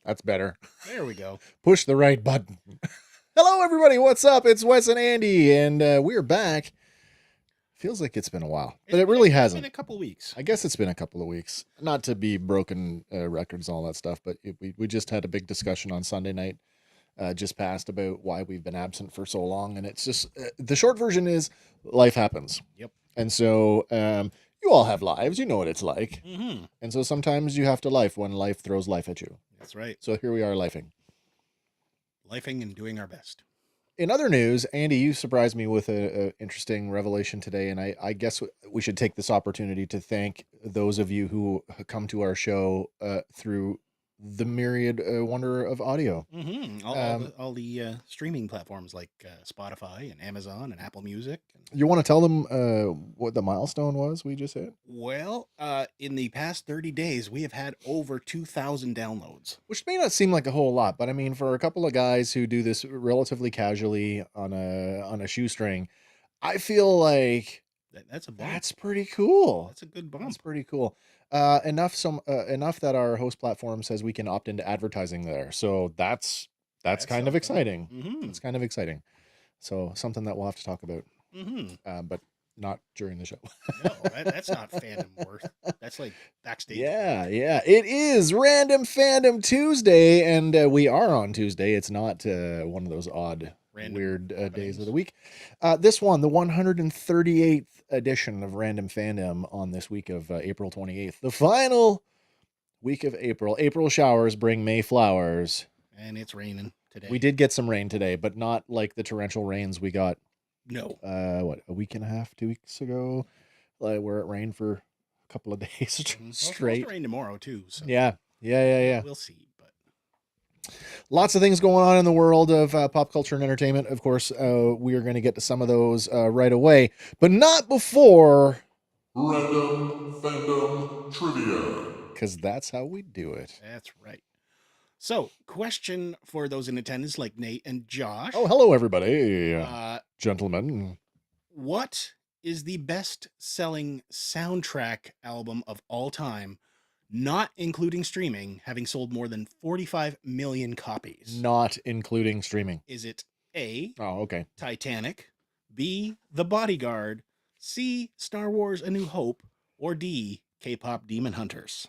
That's better. There we go. Push the right button. Hello, everybody. What's up? It's Wes and Andy, and we're back. Feels like it's been a while, but it really hasn't. It's been a couple weeks. I guess it's been a couple of weeks. Not to be broken records and all that stuff, but we just had a big discussion on Sunday night, just passed about why we've been absent for so long, and it's just the short version is life happens. Yep. And so you all have lives. You know what it's like. Mm-hmm. And so sometimes you have to life when life throws life at you. That's right. So here we are lifing. Lifing and doing our best. In other news, Andy, you surprised me with a interesting revelation today, and I guess we should take this opportunity to thank those of you who come to our show through the myriad wonder of audio. Mm-hmm. All the streaming platforms like Spotify and Amazon and Apple Music. You want to tell them what the milestone was we just hit? Well, in the past 30 days, we have had over 2,000 downloads. Which may not seem like a whole lot, but I mean, for a couple of guys who do this relatively casually on a shoestring, I feel like that's a bump. That's pretty cool. That's a good bump. That's pretty cool. Enough that our host platform says we can opt into advertising there. So that's kind of exciting. Mm-hmm. It's kind of exciting. So something that we'll have to talk about. Mm-hmm. But not during the show. No, that's not fandom worth. That's like backstage. Yeah. It is Random Fandom Tuesday, and we are on Tuesday. It's not one of those odd, weird days of the week. This one, the 138th edition of Random Fandom on this week of April 28th. The final week of April. April showers bring May flowers. And it's raining today. We did get some rain today, but not like the torrential rains we got. No. A week and a half, 2 weeks ago, where it rained for a couple of days straight. It's supposed to rain tomorrow too. So yeah. We'll see. But lots of things going on in the world of pop culture and entertainment. Of course, we are going to get to some of those right away, but not before Random Fandom Trivia. Because that's how we do it. That's right. So, question for those in attendance like Nate and Josh. Oh, hello, everybody. Gentlemen. What is the best-selling soundtrack album of all time, not including streaming, having sold more than 45 million copies? Not including streaming. Is it A, okay, Titanic, B, The Bodyguard, C, Star Wars A New Hope, or D, K-pop Demon Hunters?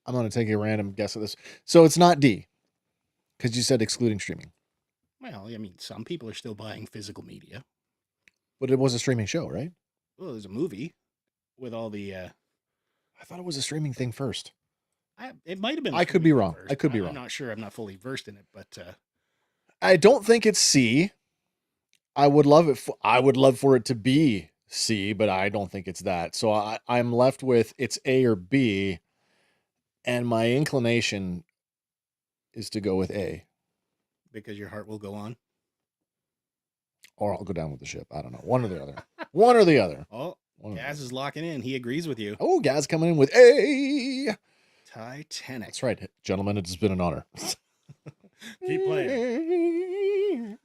I'm going to take a random guess at this. So it's not D, because you said excluding streaming. Well, I mean, some people are still buying physical media. But it was a streaming show, right? Well, there's a movie with all the... I thought it was a streaming thing first. It might have been. I could be wrong. First. I could be wrong. I'm not sure. I'm not fully versed in it, but... I don't think it's C. I would love it. I would love for it to be C, but I don't think it's that. So I'm left with it's A or B. And my inclination is to go with A. Because your heart will go on? Or I'll go down with the ship. I don't know. One or the other. One or the other. Oh, Gaz is locking in. He agrees with you. Oh, Gaz coming in with A. Titanic. That's right. Gentlemen, it's been an honor. Keep playing.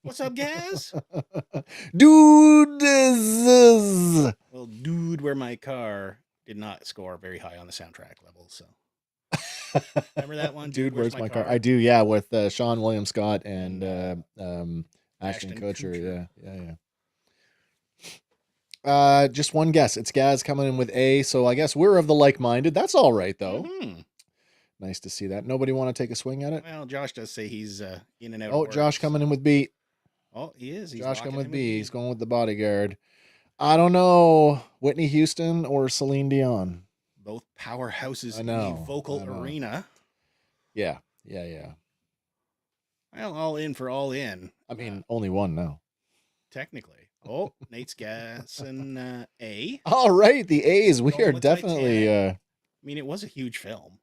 What's up, Gaz? Dude. Well, dude, where my car did not score very high on the soundtrack level, so. Remember that one? Dude, where's my car? I do, yeah, with Sean William Scott and Ashton Kutcher. Yeah. Just one guess. It's Gaz coming in with A, so I guess we're of the like-minded. That's all right, though. Mm-hmm. Nice to see that. Nobody want to take a swing at it? Well, Josh does say he's in and out. Oh, Josh coming in with B. Oh, he is. He's Josh coming with B. He's going with The Bodyguard. I don't know. Whitney Houston or Celine Dion? Both powerhouses in the vocal arena. Yeah. Well, all in for all in. I mean, only one now. Technically. Oh, Nate's guessing A. All right, the A's. We are definitely. I mean, it was a huge film.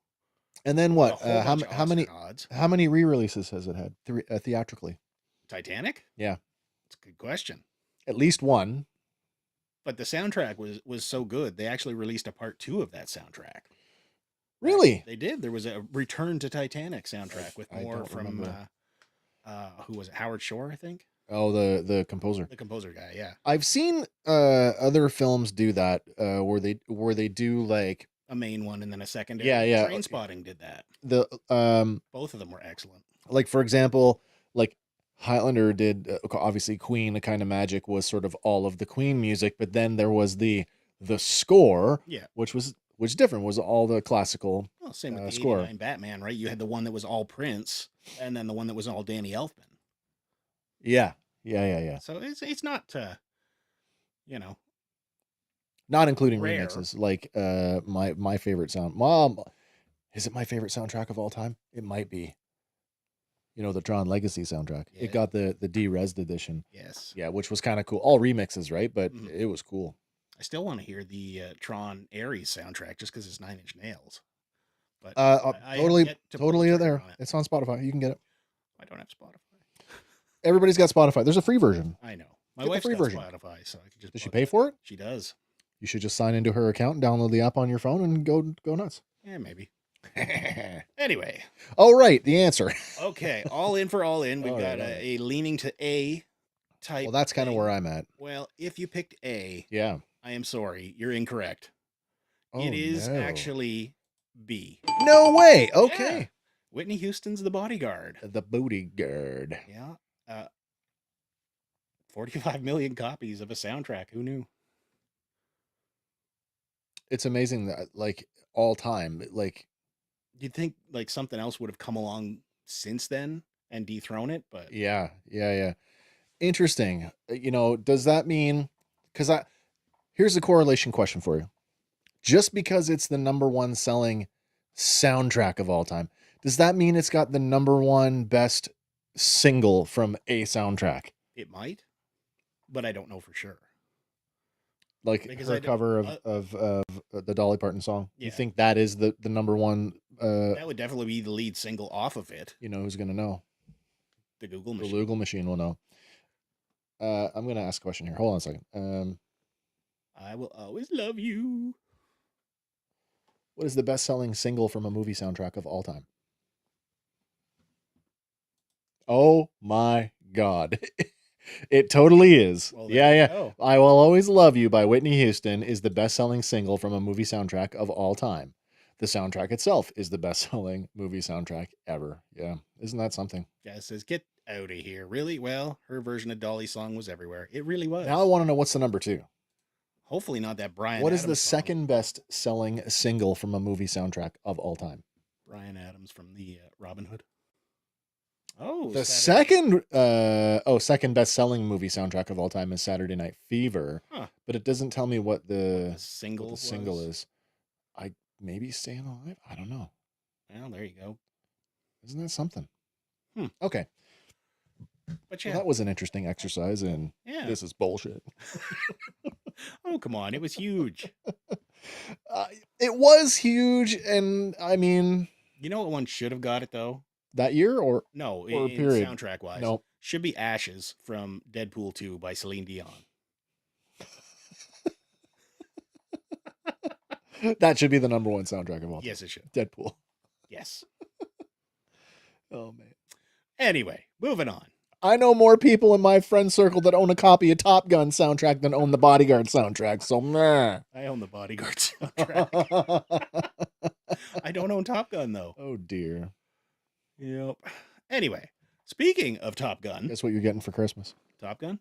And then what? How many re-releases has it had theatrically? Titanic? Yeah, it's a good question. At least one. But the soundtrack was so good, they actually released a part 2 of that soundtrack. Really? They did. There was a Return to Titanic soundtrack with more from who was it? Howard Shore, I think. Oh, the composer. The composer guy, yeah. I've seen other films do that where they do like A main one and then a secondary. Yeah. Train Spotting did that. the Both of them were excellent. like for example, like Highlander did obviously Queen, A Kind of Magic was sort of all of the Queen music, but then there was the score, Yeah. which different, was all the classical Well, same with the score. 89 Batman, right? You had the one that was all Prince and then the one that was all Danny Elfman. Yeah. So it's not you know, Not including rare. remixes. Like my favorite sound. Mom, is it my favorite soundtrack of all time? It might be. You know, the Tron Legacy soundtrack. Yeah. It got the de-resed edition. Yes. Yeah, which was kind of cool. All remixes, right? But Mhm. it was cool. I still want to hear the Tron Ares soundtrack just because it's Nine Inch Nails. But I have yet to pull the totally trigger there. on it. It's on Spotify. You can get it. I don't have Spotify. Everybody's got Spotify. There's a free version. I know. My Get the wife's free got version. Spotify, so I can just. Does she plug pay that. for it? She does. You should just sign into her account and download the app on your phone and go nuts. Yeah, maybe. Anyway, Oh, right. The answer. okay, all in for all in. We've All got right. a leaning to A type. Well, that's kind of thing. where I'm at. Well, if you picked A, Yeah. I am sorry, you're incorrect. Oh, It is no. actually B. No way. Okay. Yeah. Whitney Houston's The Bodyguard. The bodyguard. Yeah. 45 million copies of a soundtrack. Who knew? It's amazing that like all time, like You'd think like something else would have come along since then and dethrone it, but yeah. Interesting. You know, does that mean because here's a correlation question for you. Just because it's the number one selling soundtrack of all time, does that mean it's got the number one best single from a soundtrack? it might. But I don't know for sure. Like Because her I don't- cover of the Dolly Parton song. You Yeah. think that is the number one? That would definitely be the lead single off of it. You know who's gonna know? The Google The machine. Google machine will know. I'm gonna ask a question here. Hold on a second. I will always love you. What is the best-selling single from a movie soundtrack of all time? Oh my God. It totally is. Well, there Yeah, you yeah. go. I Will Always Love You by Whitney Houston is the best-selling single from a movie soundtrack of all time. The soundtrack itself is the best-selling movie soundtrack ever. Yeah. Isn't that something? Jazz says, get out of here. Really? Well, her version of Dolly's song was everywhere. It really was. Now I want to know what's the number two. Hopefully not that Brian What Adams is the song. second best-selling single from a movie soundtrack of all time? Brian Adams from the Robin Hood. Oh, The Saturday- second best-selling movie soundtrack of all time is Saturday Night Fever. Huh. But it doesn't tell me what the the single single was. is. Maybe Staying Alive? I don't know. Well, there you go. Isn't that something? Hmm. Okay. But Well, yeah, that was an interesting exercise in yeah. this is bullshit. Oh, come on. It was huge. It was huge, and I mean You know what one should have got it, though? that year or No, Or in period. soundtrack-wise. no. Should be Ashes from Deadpool 2 by Celine Dion. That should be the number one soundtrack of all time. Yes, it should. Deadpool. Yes. Oh man. Anyway, moving on. I know more people in my friend circle that own a copy of Top Gun soundtrack than own the Bodyguard soundtrack. So meh. I own the Bodyguard soundtrack. I don't own Top Gun, though. Oh dear. Yep. Anyway, speaking of Top Gun. Guess what you're getting for Christmas? Top Gun?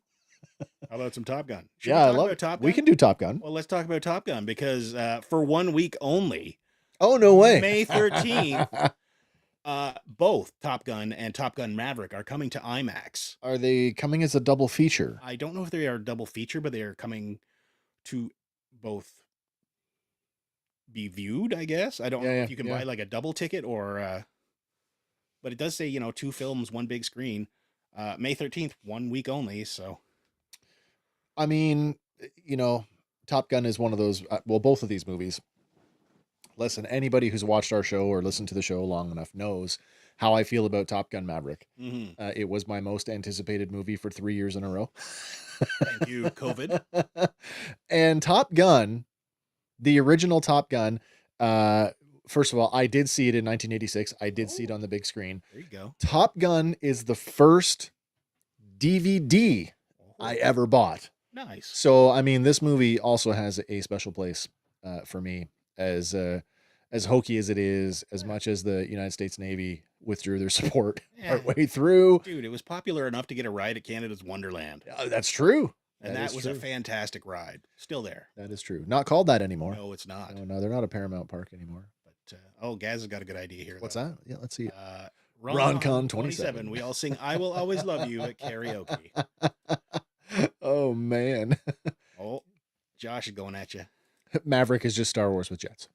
How about some Top Gun? Should Yeah, we I talk love about it. Top Gun? We can do Top Gun. Well, let's talk about Top Gun because for 1 week only, Oh no way. May 13th, both Top Gun and Top Gun Maverick are coming to IMAX. Are they coming as a double feature? I don't know if they are double feature, but they are coming to both be viewed, I guess. I don't know if you can buy like a double ticket or but it does say, 2 films, 1 big screen. May 13th, 1 week only, so I mean, Top Gun is one of those, well, both of these movies. Listen, anybody who's watched our show or listened to the show long enough knows how I feel about Top Gun Maverick. mhm. It was my most anticipated movie for 3 years in a row. Thank you, COVID. And Top Gun, the original Top Gun, first of all, I did see it in 1986. I did see it on the big screen. There you go. Top Gun is the first DVD I ever bought. Nice. So, I mean, this movie also has a special place for me as hokey as it is, as much as the United States Navy withdrew their support partway through. Dude, it was popular enough to get a ride at Canada's Wonderland. That's true. And that was a fantastic ride. Still there. That is true. Not called that anymore. No, it's not. No, they're not a Paramount Park anymore. But Gaz has got a good idea here. What's that? Yeah, let's see. RonCon 27. We all sing "I Will Always Love You" at karaoke. Oh man. Oh, Josh is going at you. Maverick is just Star Wars with jets.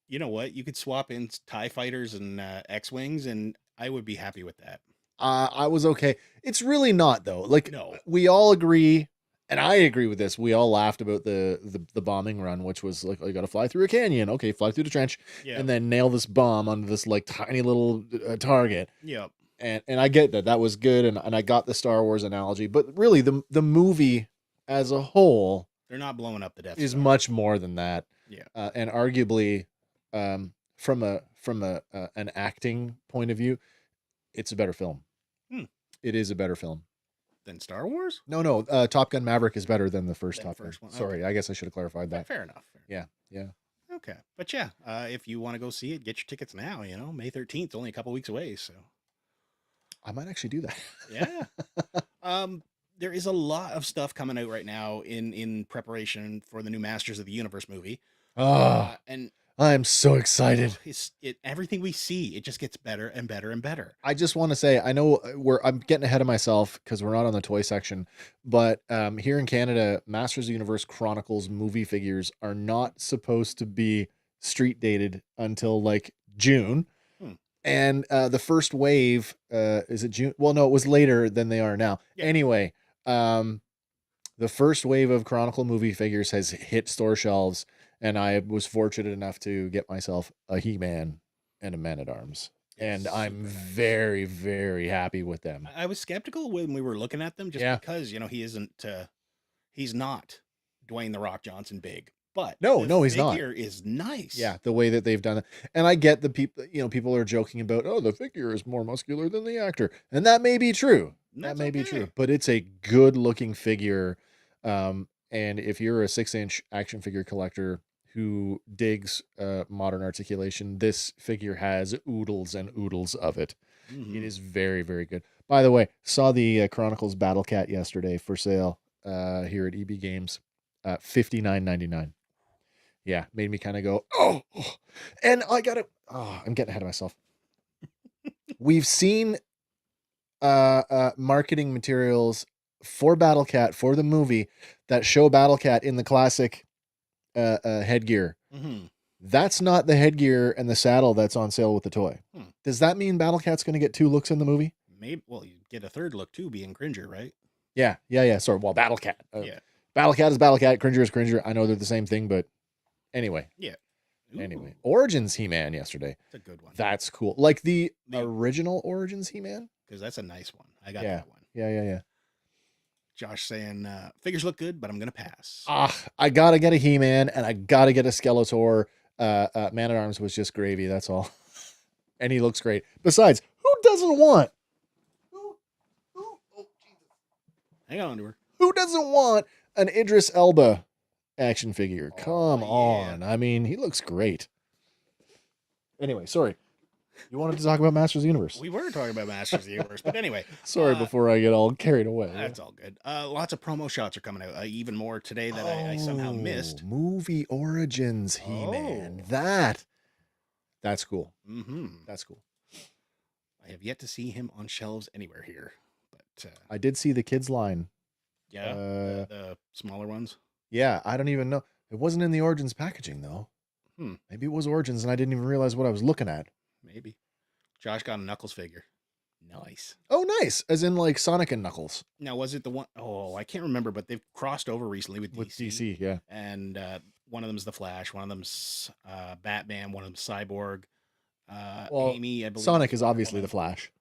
You know what? You could swap in TIE fighters and X-Wings, and I would be happy with that. I was okay. It's really not, though. Like, no. We all agree, and I agree with this. We all laughed about the bombing run, which was like, oh, you got to fly through a canyon. Okay, fly through the trench, and then nail this bomb onto this like tiny little target. Yep. And I get that. That was good, and I got the Star Wars analogy. But really, the movie as a whole, they're not blowing up the Death Star. Is much more than that. Yeah. And arguably, from an acting point of view, it's a better film. It is a better film than Star Wars. No. Top Gun Maverick is better than the first Top Gun. One. Sorry, I guess I should have clarified that. Fair enough. Yeah. Okay, but yeah, if you want to go see it, get your tickets now. You know, May 13th, only a couple weeks away, so I might actually do that. Yeah. There is a lot of stuff coming out right now in preparation for the new Masters of the Universe movie. And I'm so excited. Everything we see, it just gets better and better and better. I just want to say, I know I'm getting ahead of myself because we're not on the toy section, but here in Canada, Masters of the Universe Chronicles movie figures are not supposed to be street dated until like June. And the first wave, is it June? Well, no, it was later than they are now. Yeah. Anyway, the first wave of Chronicle movie figures has hit store shelves. And I was fortunate enough to get myself a He-Man and a Man-at-Arms. And I'm very, very happy with them. I was skeptical when we were looking at them just because, you know, he's not Dwayne "The Rock" Johnson big. But no, he's not. The figure is nice. Yeah, the way that they've done it. And I get the people, you know, people are joking about, oh, the figure is more muscular than the actor. And that may be true. That may be true. But it's a good-looking figure. And if you're a 6-inch action figure collector who digs modern articulation, this figure has oodles and oodles of it. It is very, very good. By the way, saw the Chronicles Battle Cat yesterday for sale here at EB Games, $59.99. Yeah, made me kind of go, oh, and I'm getting ahead of myself. We've seen marketing materials for Battle Cat for the movie that show Battle Cat in the classic headgear. That's not the headgear and the saddle that's on sale with the toy. Does that mean Battle Cat's going to get 2 looks in the movie? Maybe. Well, you get a third look too, being Cringer, right? Yeah. Sorry. Well, Battle Cat. Yeah. Battle Cat is Battle Cat. Cringer is Cringer. I know they're the same thing, but anyway. Yeah. Anyway, Origins He-Man yesterday. That's a good one. That's cool. Like the original Origins He-Man? Because that's a nice one. I got that one. Yeah. Josh saying, figures look good, but I'm going to pass. I got to get a He-Man and I got to get a Skeletor. Man-at-Arms was just gravy. That's all. And he looks great. Besides, who doesn't want? Hang on to her. Who doesn't want an Idris Elba action figure? Come on. I mean, he looks great. Anyway, sorry. You wanted to talk about Masters of the Universe. We were talking about Masters of the Universe, but anyway. Sorry, before I get all carried away. That's all good. Lots of promo shots are coming out. Even more today that I somehow missed. Movie Origins He-Man. That's cool. That's cool. I have yet to see him on shelves anywhere here. But I did see the kids line. Yeah, the smaller ones. Yeah, I don't even know. It wasn't in the Origins packaging, though. Maybe it was Origins, and I didn't even realize what I was looking at. Maybe. Josh got a Knuckles figure. Nice. Oh, nice. As in, like, Sonic and Knuckles. Now, was it the one? Oh, I can't remember, but they've crossed over recently with DC. With DC, yeah. And one of them's the Flash, one of them's Batman, one of them's Cyborg. Amy, I believe. Sonic is obviously the Flash.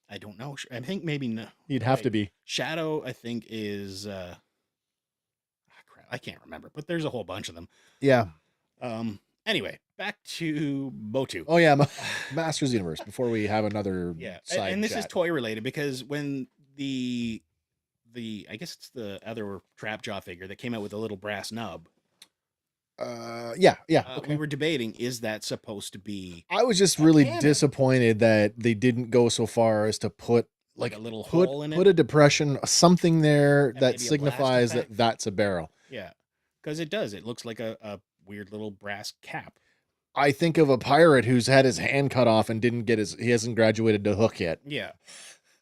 I don't know. I think maybe no. He'd have to be. Shadow, I think, is crap. I can't remember, but there's a whole bunch of them. Yeah. Anyway, back to Motu. Oh yeah, Masters Universe. Before we have another and this chat. is toy related because when the I guess it's the other trap jaw figure that came out with a little brass nub. Yeah. Okay. We were debating, is that supposed to be? I was just really disappointed that they didn't go so far as to put like a little put hole in put it, a depression, something there and that signifies that that's a barrel. Yeah, because it does. It looks like a weird little brass cap. I think of a pirate who's had his hand cut off and he hasn't graduated to hook yet. Yeah,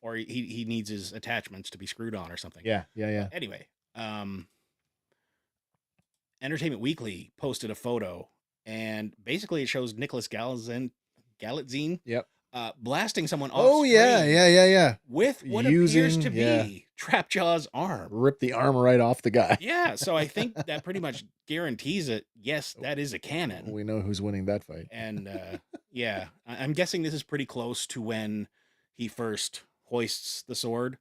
or he needs his attachments to be screwed on or something. Yeah. Anyway, Entertainment Weekly posted a photo, and basically it shows Nicholas Galitzine. Yep. Blasting someone off. Oh yeah. With what appears to be Trapjaw's arm. Rip the arm right off the guy. Yeah, so I think that pretty much guarantees it. Yes, that is a canon. We know who's winning that fight. And yeah, I'm guessing this is pretty close to when he first hoists the sword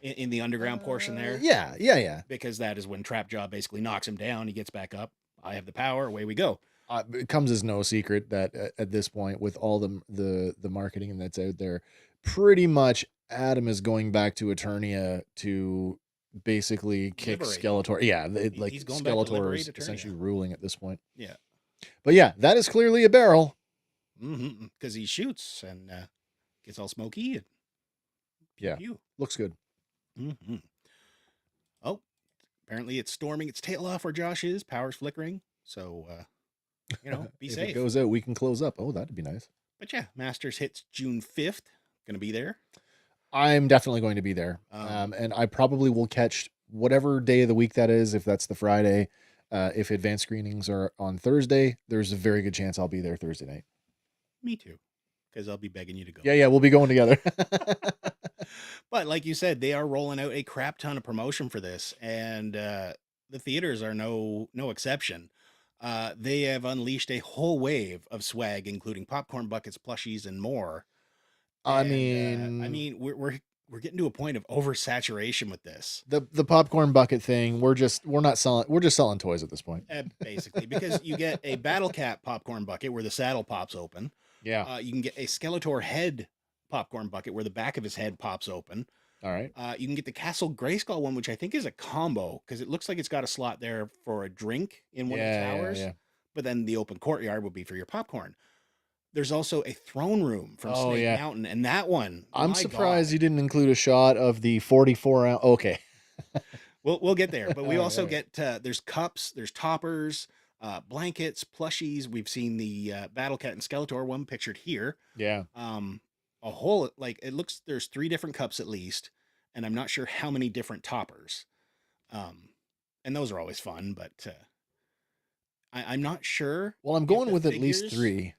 in the underground portion there. Yeah. Because that is when Trapjaw basically knocks him down. He gets back up. I have the power. Away we go. It comes as no secret that at this point, with all the marketing that's out there, pretty much Adam is going back to Eternia to basically kick Skeletor. Yeah, Skeletor is essentially ruling at this point. Yeah, but yeah, that is clearly a barrel. Because he shoots and gets all smoky. And yeah, looks good. Oh, apparently it's storming its tail off where Josh is. Power's flickering. So. Be safe. If it goes out, we can close up. Oh, that'd be nice. But yeah, Masters hits June 5th. Gonna be there. I'm definitely going to be there. And I probably will catch whatever day of the week that is, if that's the Friday. If advanced screenings are on Thursday, there's a very good chance I'll be there Thursday night. Me too. Because I'll be begging you to go. Yeah, we'll be going together. But like you said, they are rolling out a crap ton of promotion for this. And the theaters are no exception. They have unleashed a whole wave of swag, including popcorn buckets, plushies, and more. I mean, we're getting to a point of oversaturation with this. The popcorn bucket thing, we're just selling toys at this point. Basically, because you get a Battle Cat popcorn bucket where the saddle pops open. Yeah. You can get a Skeletor head popcorn bucket where the back of his head pops open. All right. You can get the Castle Grayskull one, which I think is a combo because it looks like it's got a slot there for a drink in one of the towers. Yeah. But then the open courtyard would be for your popcorn. There's also a throne room from Snake Mountain, and that one. I'm surprised you didn't include a shot of the 44 ounce. Okay. We'll get there, but we also get there's cups, there's toppers, blankets, plushies. We've seen the Battle Cat and Skeletor one pictured here. Yeah. A whole there's 3 different cups at least, and I'm not sure how many different toppers. And those are always fun, but I'm not sure. Well, I'm going with at least 3.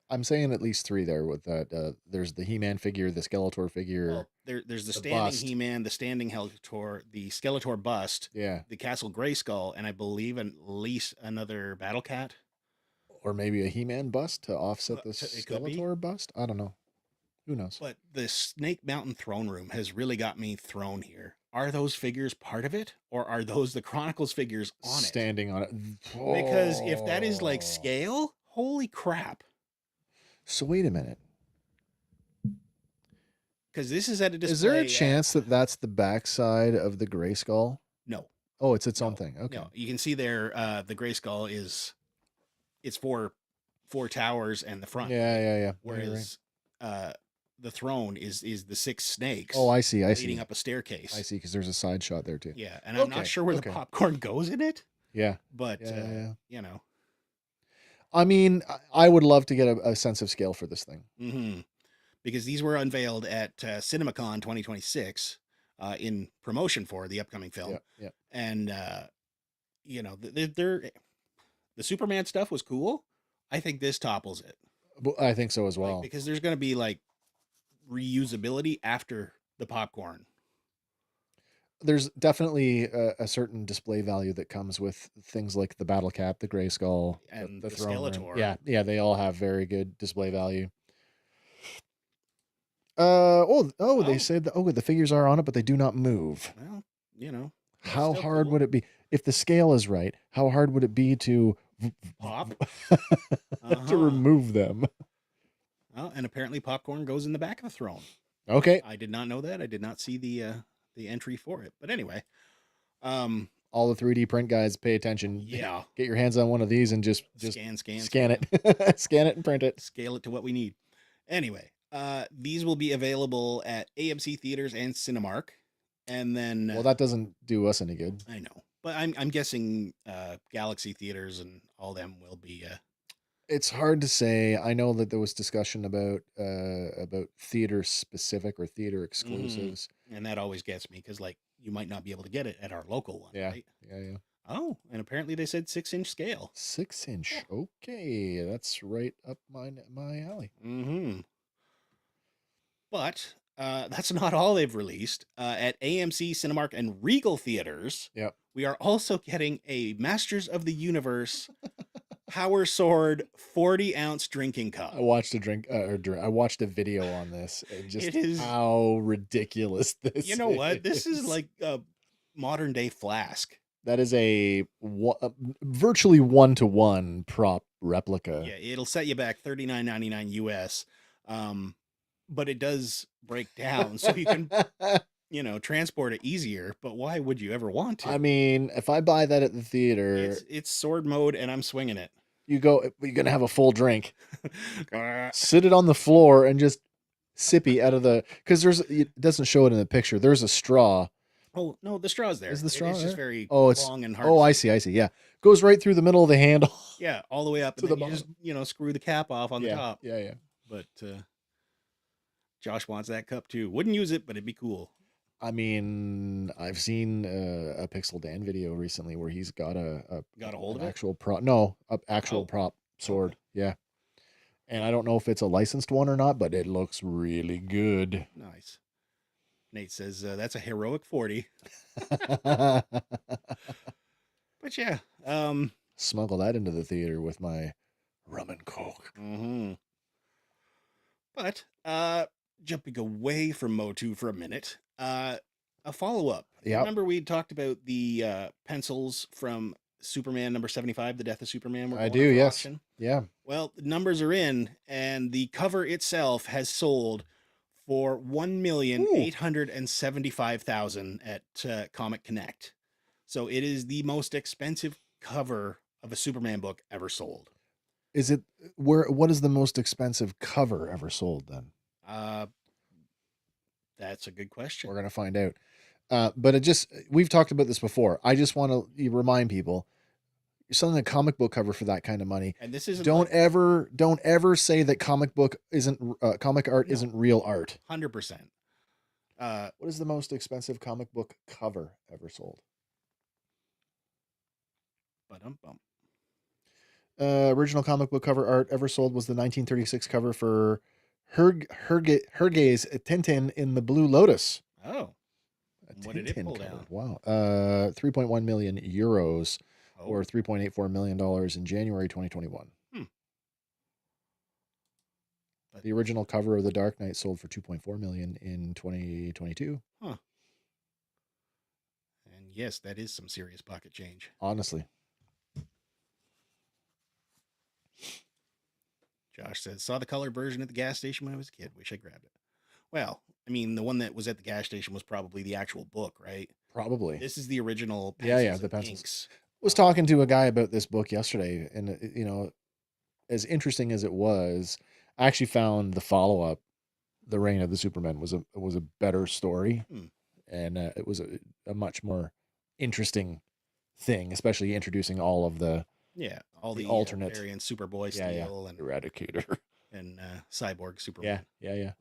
I'm saying at least 3 there with that. There's the He-Man figure, the Skeletor figure. Well, there's the standing He-Man, the standing Skeletor, the Skeletor bust, the Castle Grayskull, and I believe at least another Battle Cat. Or maybe a He-Man bust to offset the Skeletor bust. I don't know. Who knows? But the Snake Mountain throne room has really got me thrown here. Are those figures part of it? Or are those the Chronicles figures on it? Standing on it. Because if that is like scale, holy crap. So wait a minute. Because this is at a display. Is there a chance that that's the backside of the Grayskull? No. Oh, it's its own thing. Okay. No. You can see there the Grayskull it's 4 towers and the front. Yeah. Whereas the throne is the 6 snakes. Oh, I see. Leading up a staircase. I see, because there's a side shot there too. Yeah, and I'm not sure where the popcorn goes in it. Yeah. But I mean, I would love to get a sense of scale for this thing. Because these were unveiled at CinemaCon 2026 in promotion for the upcoming film. Yeah. And the Superman stuff was cool. I think this topples it. I think so as well. Because there's going to be reusability after the popcorn. There's definitely a certain display value that comes with things like the Battle Cat, the Grayskull, and the Skeletor. Room. Yeah, they all have very good display value. They said the figures are on it, but they do not move. Well, how hard would it be if the scale is right? How hard would it be to pop to remove them? Well, and apparently popcorn goes in the back of the throne. Okay. I did not know that. I did not see the entry for it. But anyway, all the 3D print guys, pay attention. Yeah. Get your hands on one of these and just scan it. Scan it and print it. Scale it to what we need. Anyway, these will be available at AMC theaters and Cinemark. And then well, that doesn't do us any good. I know. But I'm guessing Galaxy theaters and all them will be it's hard to say. I know that there was discussion about theater specific or theater exclusives. And that always gets me because like you might not be able to get it at our local one, yeah. right? Yeah. Oh, and apparently they said 6-inch scale. 6-inch. Okay, that's right up my alley. But that's not all they've released. At AMC, Cinemark, and Regal theaters, we are also getting a Masters of the Universe Power Sword 40-ounce drinking cup. I watched I watched a video on this. It is how ridiculous this is. You know what? This is like a modern day flask. That is a virtually 1-to-1 prop replica. Yeah, it'll set you back $39.99 US. But it does break down, so you can, transport it easier. But why would you ever want to? I mean, if I buy that at the theater, it's sword mode, and I'm swinging it. You're gonna have a full drink. Sit it on the floor and just sippy out of because it doesn't show it in the picture. There's a straw. Oh no, the straw's there. Is the straw? It's just very it's long and hard. Oh, I see. Yeah, goes right through the middle of the handle. Yeah, all the way up to the bottom. You just screw the cap off on the top. Yeah. But Josh wants that cup too. Wouldn't use it, but it'd be cool. I mean, I've seen a Pixel Dan video recently where he's got a hold of it? Actual prop. No, actual prop sword. Okay. Yeah. And I don't know if it's a licensed one or not, but it looks really good. Nice. Nate says that's a heroic 40. But yeah, smuggle that into the theater with my rum and coke. But jumping away from Motu for a minute, a follow-up. Yeah. Remember we talked about the pencils from Superman number 75, The Death of Superman? I do, yes. Auction? Yeah. Well, the numbers are in, and the cover itself has sold for $1,875,000 at Comic Connect. So it is the most expensive cover of a Superman book ever sold. Is it what is the most expensive cover ever sold then? That's a good question. We're going to find out. But we've talked about this before. I just want to remind people, you're selling a comic book cover for that kind of money. And this isn't don't ever say that comic art isn't real art. 100%. What is the most expensive comic book cover ever sold? Original comic book cover art ever sold was the 1936 cover for Hergé's Tintin in the Blue Lotus. Oh. What did it pull down? Wow. 3.1 million euros or $3.84 million in January 2021. The original cover of The Dark Knight sold for $2.4 million in 2022. Huh. And yes, that is some serious pocket change. Honestly. Josh says, saw the colored version at the gas station when I was a kid. Wish I grabbed it. Well, I mean, the one that was at the gas station was probably the actual book, right? Probably. This is the original pencils. Yeah, the pencils. Inks. Was talking to a guy about this book yesterday, and as interesting as it was, I actually found the follow-up, The Reign of the Supermen, was a better story, and it was a much more interesting thing, especially introducing all of the the alternate variant Superboy steel and Eradicator and Cyborg Superman. Yeah.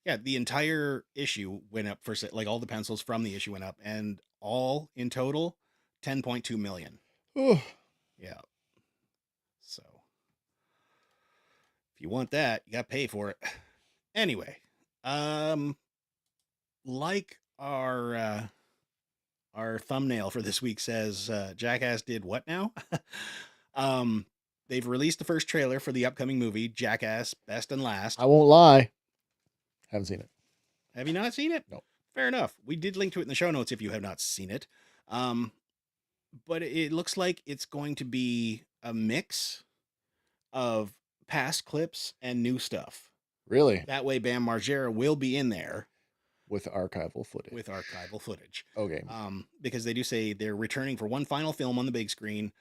But the entire issue went up for like all the pencils from the issue went up, and all in total $10.2 million. Ooh. Yeah. So if you want that, you got to pay for it. Anyway, like our thumbnail for this week says, Jackass did what now? They've released the first trailer for the upcoming movie, Jackass Best and Last. I won't lie. Haven't seen it. Have you not seen it? No. Fair enough. We did link to it in the show notes if you have not seen it. But it looks like it's going to be a mix of past clips and new stuff. Really? That way, Bam Margera will be in there with archival footage. Okay. Because they do say they're returning for one final film on the big screen,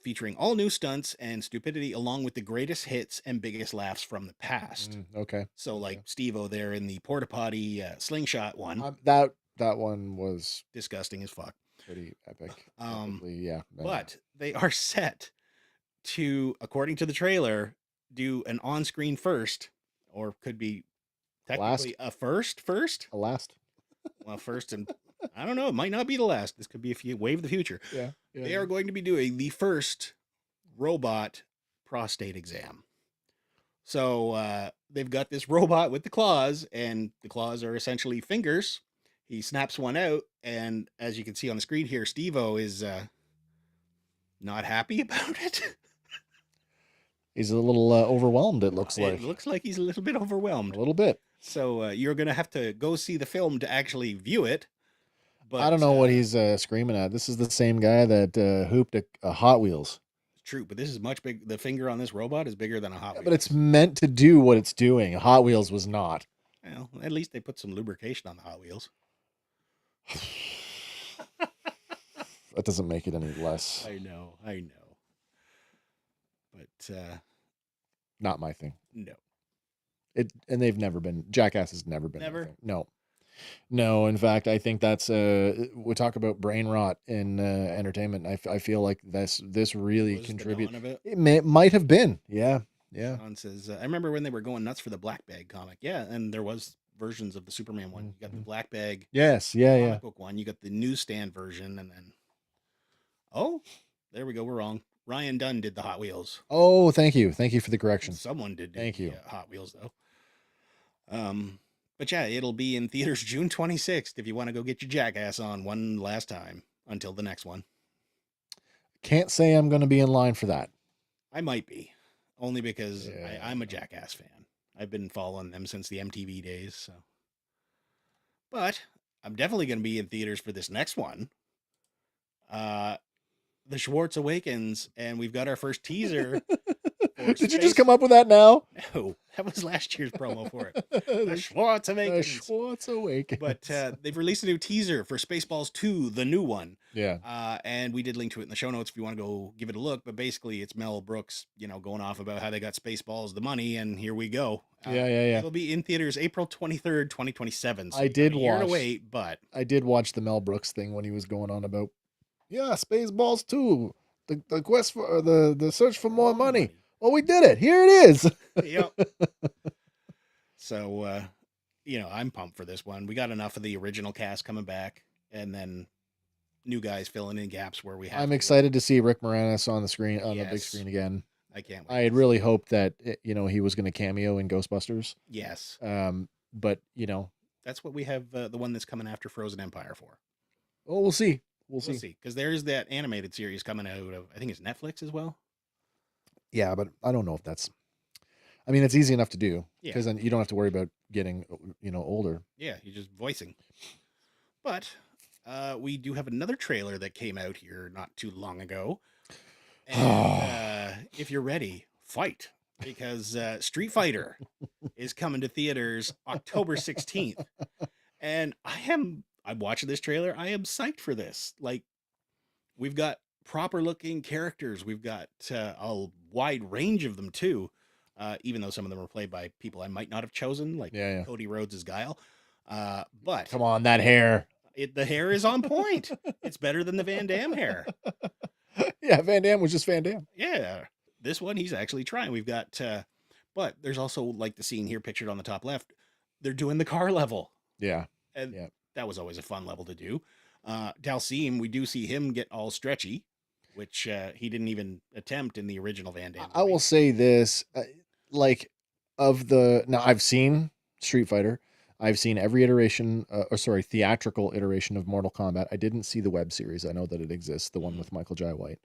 featuring all new stunts and stupidity, along with the greatest hits and biggest laughs from the past. Okay. So, like Steve-O there in the porta potty slingshot one. That one was disgusting as fuck. Pretty epic. Yeah. But they are set to, according to the trailer, do an on-screen first, or could be technically a first. A last. Well, first, and I don't know. It might not be the last. This could be a wave of the future. Yeah. They are going to be doing the first robot prostate exam. So they've got this robot with the claws, and the claws are essentially fingers. He snaps one out, and as you can see on the screen here, Steve-O is not happy about it. He's a little overwhelmed, it looks like. It looks like he's a little bit overwhelmed. A little bit. So you're going to have to go see the film to actually view it. But I don't know what he's screaming at. This is the same guy that hooped a Hot Wheels. True, but this is much big. The finger on this robot is bigger than a Hot Wheels. But it's meant to do what it's doing. Hot Wheels was not. Well, at least they put some lubrication on the Hot Wheels. That doesn't make it any less. I know. But not my thing. No. And they've never been. Jackass has never been. Never. No. In fact, I think that's we talk about brain rot in entertainment. I feel like this really contributed. It might have been. Yeah. Sean says, I remember when they were going nuts for the Black Bag comic. Yeah, and there was versions of the Superman one. You got the Black Bag. Yes. Comic book one. You got the newsstand version, and then there we go. We're wrong. Ryan Dunn did the Hot Wheels. Oh, thank you for the correction. Someone did. Thank you. Hot Wheels though. But yeah, it'll be in theaters June 26th if you want to go get your Jackass on one last time until the next one. Can't say I'm going to be in line for that. I might be, only because I'm a Jackass fan. I've been following them since the MTV days. So, but I'm definitely going to be in theaters for this next one. The Schwartz Awakens, and we've got our first teaser. Did you just come up with that now? No, that was last year's promo for it. The Schwartz Awakens. The Schwartz Awakens. But they've released a new teaser for Spaceballs 2, the new one. Yeah. And we did link to it in the show notes if you want to go give it a look. But basically, it's Mel Brooks, going off about how they got Spaceballs the money, and here we go. Yeah. It'll be in theaters April 23rd, 2027. So I did watch. Year to wait, but I did watch the Mel Brooks thing when he was going on about, Spaceballs 2, the quest for the search for more money. Well, we did it. Here it is. Yep. So, I'm pumped for this one. We got enough of the original cast coming back, and then new guys filling in gaps where we have. I'm excited to see Rick Moranis on the screen, on the big screen again. I can't wait. I had really hoped that, he was going to cameo in Ghostbusters. Yes. But, that's what we have the one that's coming after Frozen Empire for. Oh, we'll see. We'll see. Because there's that animated series coming out of, I think it's Netflix as well. Yeah, but I don't know if that's. I mean, it's easy enough to do because then you don't have to worry about getting, older. Yeah, you're just voicing. But we do have another trailer that came out here not too long ago. And if you're ready, fight. Because Street Fighter is coming to theaters October 16th. And I'm watching this trailer. I am psyched for this. Like, we've got proper looking characters. We've got a wide range of them too, even though some of them are played by people I might not have chosen, like Cody Rhodes' Guile. But come on, that hair. The hair is on point. It's better than the Van Damme hair. Yeah, Van Damme was just Van Damme. Yeah, this one he's actually trying. We've got, but there's also like the scene here pictured on the top left. They're doing the car level. Yeah, and that was always a fun level to do. Dalsim, we do see him get all stretchy, which he didn't even attempt in the original Van Damme movie. I will say this, now I've seen Street Fighter. I've seen every iteration, theatrical iteration of Mortal Kombat. I didn't see the web series. I know that it exists, the one with Michael Jai White.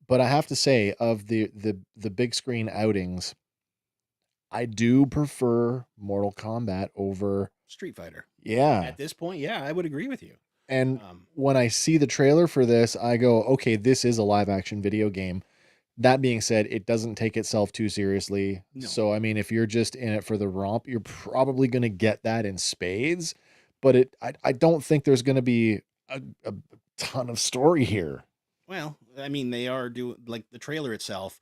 But I have to say, of the big screen outings, I do prefer Mortal Kombat over Street Fighter. Yeah. At this point, I would agree with you. And when I see the trailer for this, I go, okay, this is a live action video game. That being said, it doesn't take itself too seriously. No. So, I mean, if you're just in it for the romp, you're probably going to get that in spades. But I don't think there's going to be a ton of story here. Well, I mean, they are doing, like, the trailer itself.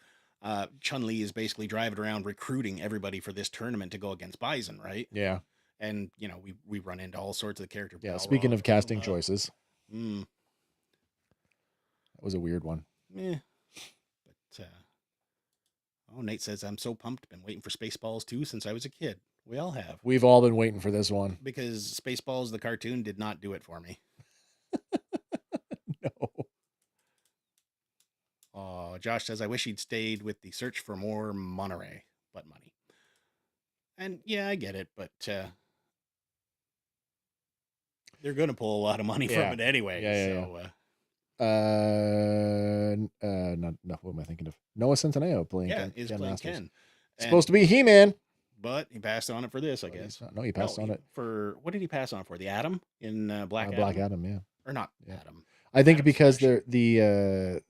Chun-Li is basically driving around recruiting everybody for this tournament to go against Bison, right? Yeah. And, you know, we run into all sorts of the character. Yeah. Speaking of casting choices, that was a weird one. Yeah. But, Nate says, I'm so pumped. Been waiting for Spaceballs 2 since I was a kid. We all have. We've all been waiting for this one. Because Spaceballs, the cartoon, did not do it for me. No. Josh says, I wish he'd stayed with the search for more Monterey, but money. And yeah, I get it, but they're going to pull a lot of money from it anyway. What am I thinking of? Noah Centineo playing Ken. Is playing Ken. Supposed to be He-Man. But he passed on it for this, I guess. He passed on it. For, what did he pass on for? The Atom in Black Adam? Black Adam, yeah. Or not Adam. I think because the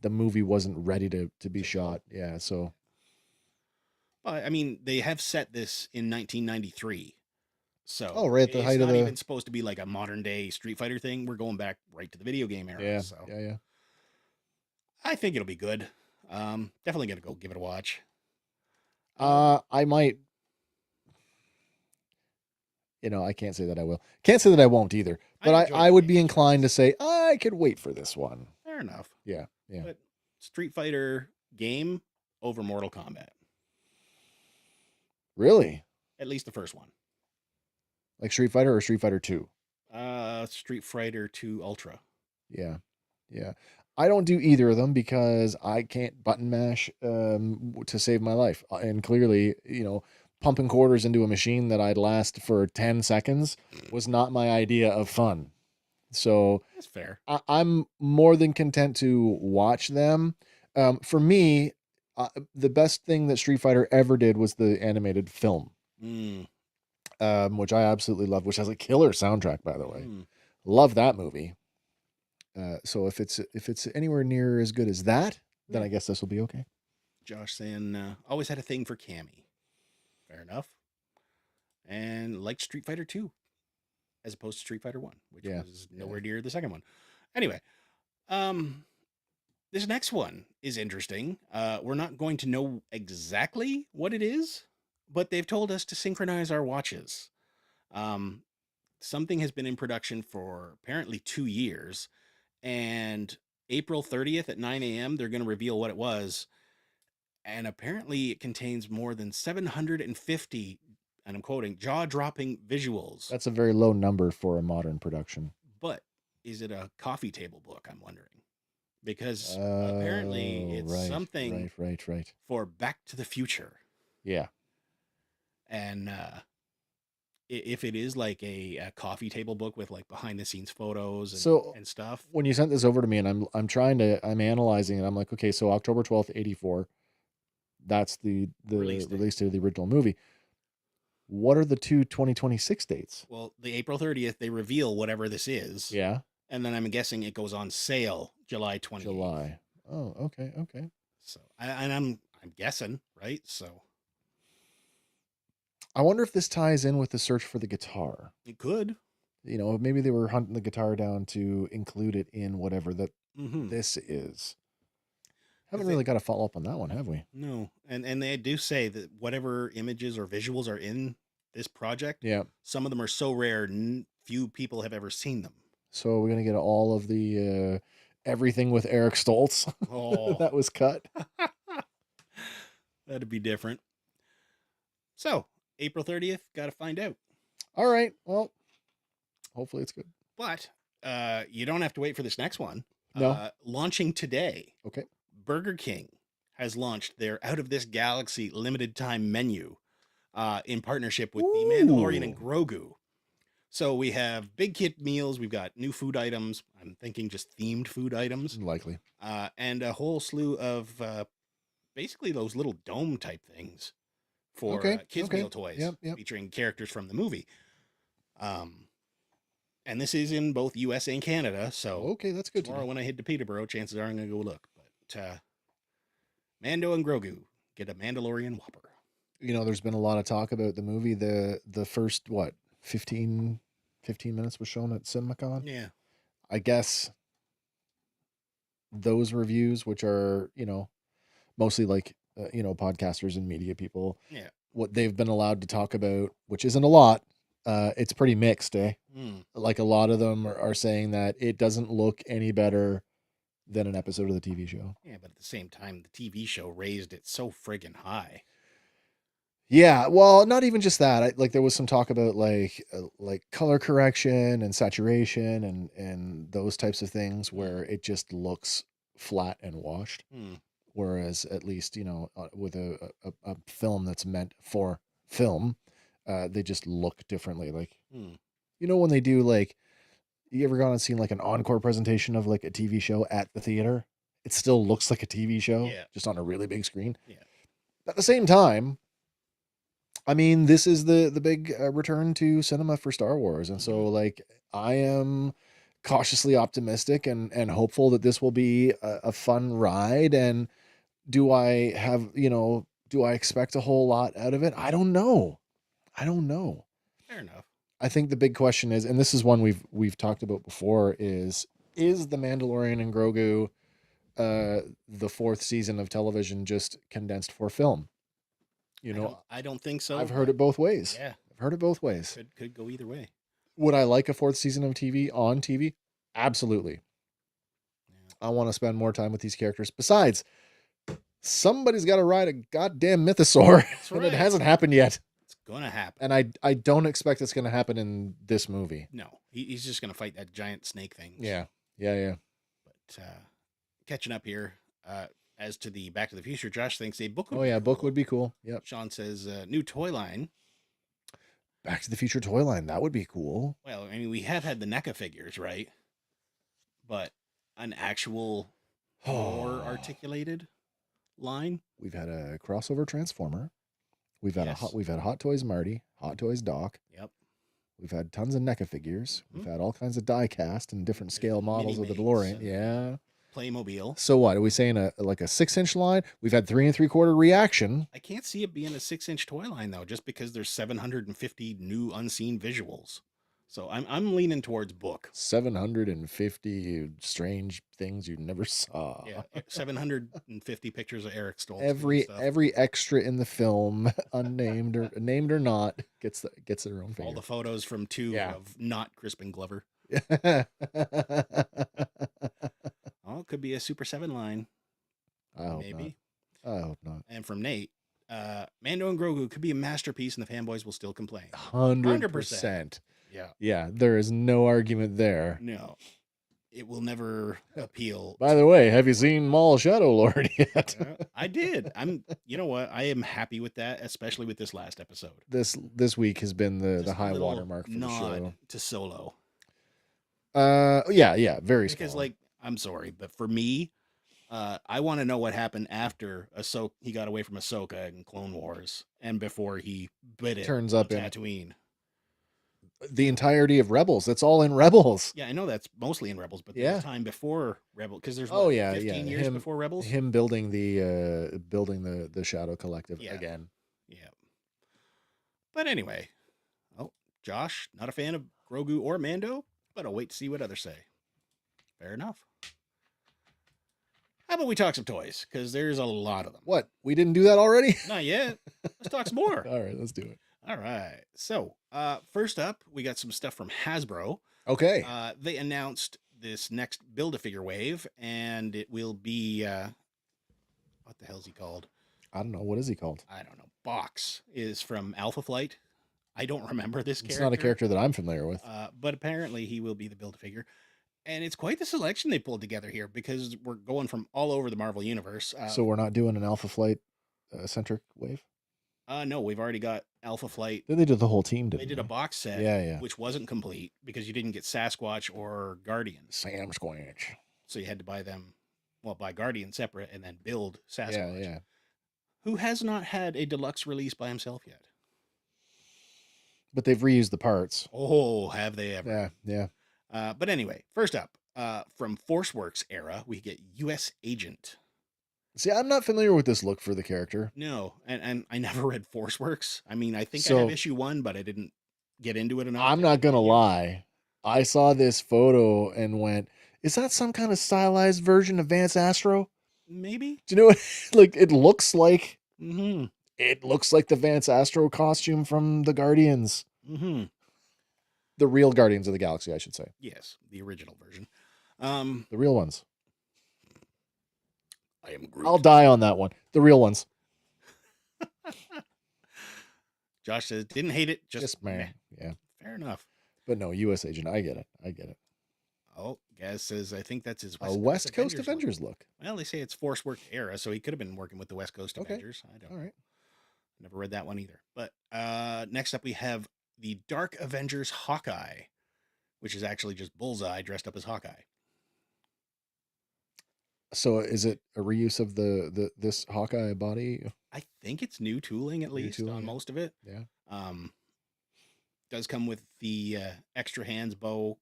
movie wasn't ready to be shot. Yeah, so. I mean, they have set this in 1993. So right at the height of the. It's not even supposed to be like a modern day Street Fighter thing. We're going back right to the video game era. Yeah, so. yeah. I think it'll be good. Definitely gonna go give it a watch. I might. I can't say that I will. Can't say that I won't either. But I would be inclined to say I could wait for this one. Fair enough. Yeah. But Street Fighter game over Mortal Kombat. Really? At least the first one. Like Street Fighter or Street Fighter 2? Street Fighter 2 Ultra. Yeah. I don't do either of them because I can't button mash to save my life. And clearly, pumping quarters into a machine that I'd last for 10 seconds was not my idea of fun. So that's fair. I'm more than content to watch them. For me, the best thing that Street Fighter ever did was the animated film, which I absolutely love, which has a killer soundtrack, by the way. Love that movie. So if it's anywhere near as good as that, then I guess this will be okay. Josh saying, always had a thing for Cammy. Fair enough. And liked Street Fighter 2 as opposed to Street Fighter 1, which was nowhere near the second one. Anyway, this next one is interesting. We're not going to know exactly what it is, but they've told us to synchronize our watches. Something has been in production for apparently 2 years, and April 30th at 9 a.m., they're going to reveal what it was. And apparently it contains more than 750, and I'm quoting, jaw-dropping visuals. That's a very low number for a modern production. But is it a coffee table book, I'm wondering? Because apparently it's something right. for Back to the Future. Yeah. And if it is like a coffee table book with like behind the scenes photos and stuff. When you sent this over to me and I'm analyzing it, I'm like, okay, so October 12th, 84. That's the release date of the original movie. What are the two 2026 dates? Well, the April 30th, they reveal whatever this is. Yeah. And then I'm guessing it goes on sale July 28th. July. Oh, okay. So, I'm guessing, right? So. I wonder if this ties in with the search for the guitar. It could. Maybe they were hunting the guitar down to include it in whatever that this is. Haven't really got a follow up on that one, have we? No. And they do say that whatever images or visuals are in this project, some of them are so rare, few people have ever seen them. So we're going to get all of the everything with Eric Stoltz that was cut. That'd be different. So, April 30th, got to find out. All right. Well, hopefully it's good. But you don't have to wait for this next one. No. Launching today. Okay. Burger King has launched their Out of This Galaxy limited time menu in partnership with The Mandalorian and Grogu. So we have big kit meals. We've got new food items. I'm thinking just themed food items. Likely. And a whole slew of basically those little dome type things for kids' meal toys featuring characters from the movie. And this is in both US and Canada. So okay, that's good. Tomorrow when I head to Peterborough, chances are I'm going to go look. But Mando and Grogu get a Mandalorian Whopper. You know, there's been a lot of talk about the movie. The first, 15 minutes was shown at CinemaCon. Yeah. I guess those reviews, which are, mostly like, podcasters and media people, Yeah. what they've been allowed to talk about, which isn't a lot, it's pretty mixed, eh? Like a lot of them are saying that it doesn't look any better than an episode of the TV show. Yeah, but at the same time, the TV show raised it so friggin' high. Yeah, well, not even just that. There was some talk about like color correction and saturation and those types of things where it just looks flat and washed. Whereas at least, with a film that's meant for film, they just look differently. Like, when they do, like, you ever gone and seen like an encore presentation of like a TV show at the theater? It still looks like a TV show, just on a really big screen. Yeah. At the same time, I mean, this is the big return to cinema for Star Wars. And so, like, I am cautiously optimistic and hopeful that this will be a fun ride. And do I expect a whole lot out of it? I don't know. Fair enough. I think the big question is, and this is one we've talked about before, is The Mandalorian and Grogu the fourth season of television just condensed for film? I don't think so. I've heard it both ways. Yeah. I've heard it both ways. Could go either way. Would I like a fourth season of TV on TV? Absolutely. Yeah. I want to spend more time with these characters. Besides, somebody's got to ride a goddamn mythosaur. That's and right. It hasn't happened yet. It's gonna happen. And I don't expect it's gonna happen in this movie. No. He's just gonna fight that giant snake thing. Yeah. But catching up here, as to the Back to the Future, Josh thinks a book would be cool. Book would be cool. Yep. Sean says new toy line. Back to the Future toy line. That would be cool. Well, I mean, we have had the NECA figures, right? But an actual more articulated line. We've had a crossover Transformer. We've had we've had Hot Toys Marty, Hot Toys Doc. Yep. We've had tons of NECA figures. We've had all kinds of die cast and different scale models of the DeLorean. Yeah. Playmobil. So what? Are we saying a 6-inch line? We've had 3 3/4 reaction. I can't see it being a 6-inch toy line though, just because there's 750 new unseen visuals. So I'm leaning towards book. 750 strange things you never saw. Yeah, 750 pictures of Eric Stoltz. Every extra in the film, unnamed or named or not, gets their own figure. All the photos from of not Crispin Glover. Oh, it could be a Super 7 line. I hope maybe. Not. I hope not. And from Nate, Mando and Grogu could be a masterpiece, and the fanboys will still complain. 100%. Yeah. Yeah, there is no argument there. No. It will never appeal. By the way, have you seen Maul Shadow Lord yet? I did. You know what? I am happy with that, especially with this last episode. This week has been the high watermark for the show. To Solo. Yeah, very small. Because I'm sorry, but for me, I want to know what happened after he got away from Ahsoka in Clone Wars and before he bit it. Turns up in Tatooine. The entirety of Rebels. That's all in Rebels. Yeah, I know that's mostly in Rebels, but the time before Rebels, because there's 15 years before Rebels. Him building the Shadow Collective again. Yeah. But anyway, Josh, not a fan of Grogu or Mando, but I'll wait to see what others say. Fair enough. How about we talk some toys? Because there's a lot of them. What? We didn't do that already? Not yet. Let's talk some more. All right, let's do it. All right. So, first up, we got some stuff from Hasbro. Okay. They announced this next Build-A-Figure wave, and it will be, what the hell is he called? I don't know. What is he called? I don't know. Box is from Alpha Flight. I don't remember this character. It's not a character that I'm familiar with. But apparently he will be the Build-A-Figure. And it's quite the selection they pulled together here because we're going from all over the Marvel Universe. So we're not doing an Alpha Flight centric wave? No, we've already got Alpha Flight. Then they did the whole team, didn't they? Did a box set, which wasn't complete because you didn't get Sasquatch or Guardian. Sasquatch. So you had to buy them, buy Guardian separate and then build Sasquatch. Yeah. Who has not had a deluxe release by himself yet? But they've reused the parts. Oh, have they ever? Yeah. But anyway, first up, from ForceWorks era, we get U.S. Agent. See, I'm not familiar with this look for the character. No, and I never read Forceworks. I mean, I think I have issue 1, but I didn't get into it enough. I'm not gonna lie. I saw this photo and went, "Is that some kind of stylized version of Vance Astro?" Maybe. Do you know what? Like, it looks like. Mm-hmm. It looks like the Vance Astro costume from the Guardians. Mm-hmm. The real Guardians of the Galaxy, I should say. Yes, the original version. The real ones. I am Groot. I'll die on that one. The real ones. Josh says, didn't hate it, just meh. Yeah. Fair enough. But no, U.S. agent. I get it. Oh, Gaz says, I think that's his West Coast Avengers look. Well, they say it's Force Work era, so he could have been working with the West Coast Avengers. I don't know. All right. Never read that one either. But next up, we have the Dark Avengers Hawkeye, which is actually just Bullseye dressed up as Hawkeye. So is it a reuse of this Hawkeye body? I think it's new tooling, at least, on most of it. Yeah. Does come with the extra hands, bow,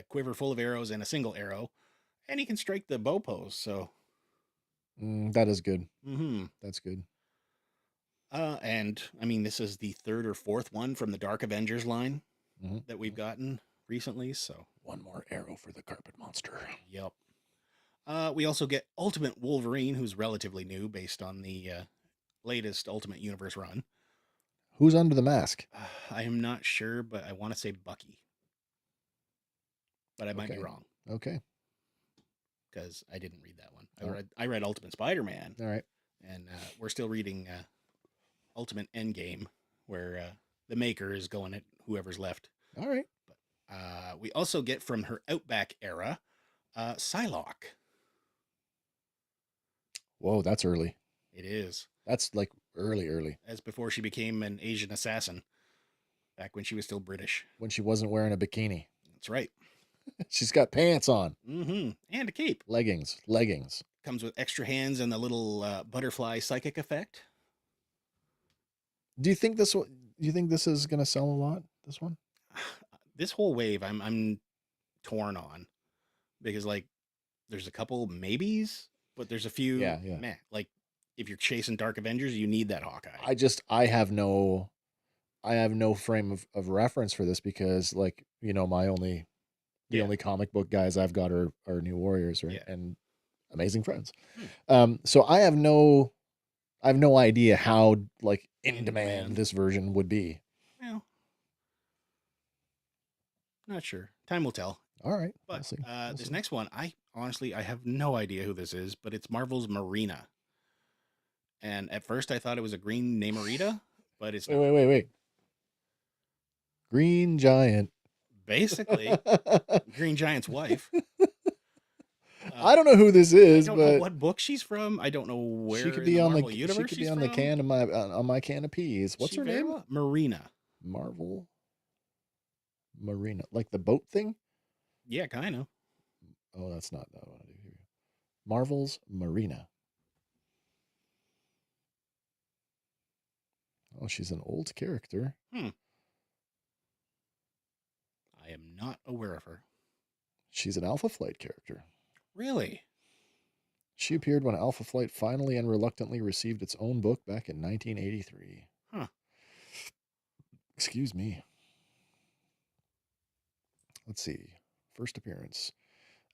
quiver full of arrows, and a single arrow. And he can strike the bow pose, so... that is good. Mm-hmm. That's good. And, I mean, this is the 3rd or 4th one from the Dark Avengers line that we've gotten recently, so... One more arrow for the carpet monster. Yep. We also get Ultimate Wolverine, who's relatively new based on the latest Ultimate Universe run. Who's under the mask? I am not sure, but I want to say Bucky. But I might be wrong. Okay. Because I didn't read that one. I read Ultimate Spider-Man. All right. And we're still reading Ultimate Endgame, where the Maker is going at whoever's left. All right. But we also get from her Outback era, Psylocke. Whoa, that's early. It is. That's like early. As before she became an Asian assassin. Back when she was still British. When she wasn't wearing a bikini. That's right. She's got pants on. Mm-hmm. And a cape. Leggings. Comes with extra hands and the little butterfly psychic effect. Do you think this is going to sell a lot, this one? This whole wave I'm torn on. Because, like, there's a couple maybes, but there's a few meh. Like, if you're chasing Dark Avengers, you need that Hawkeye. I have no frame of reference for this because, like, you know, the only comic book guys I've got are New Warriors, right? Yeah. And Amazing Friends. So I have no idea how, like, in demand this version would be. Well, not sure. Time will tell. All right. But this next one, I have no idea who this is, but it's Marvel's Marina. And at first I thought it was a green Namorita, but it's not. Wait. Green Giant. Basically, Green Giant's wife. I don't know who this is, I don't know what book she's from. I don't know where she could be on the universe. She could be on the can of my can of peas. What's her name? Marina. Marvel Marina, like the boat thing. Yeah, kind of. Oh, that's not that one. Marvel's Marina. Oh, she's an old character. I am not aware of her. She's an Alpha Flight character. Really? She appeared when Alpha Flight finally and reluctantly received its own book back in 1983. Huh. Excuse me. Let's see. First appearance.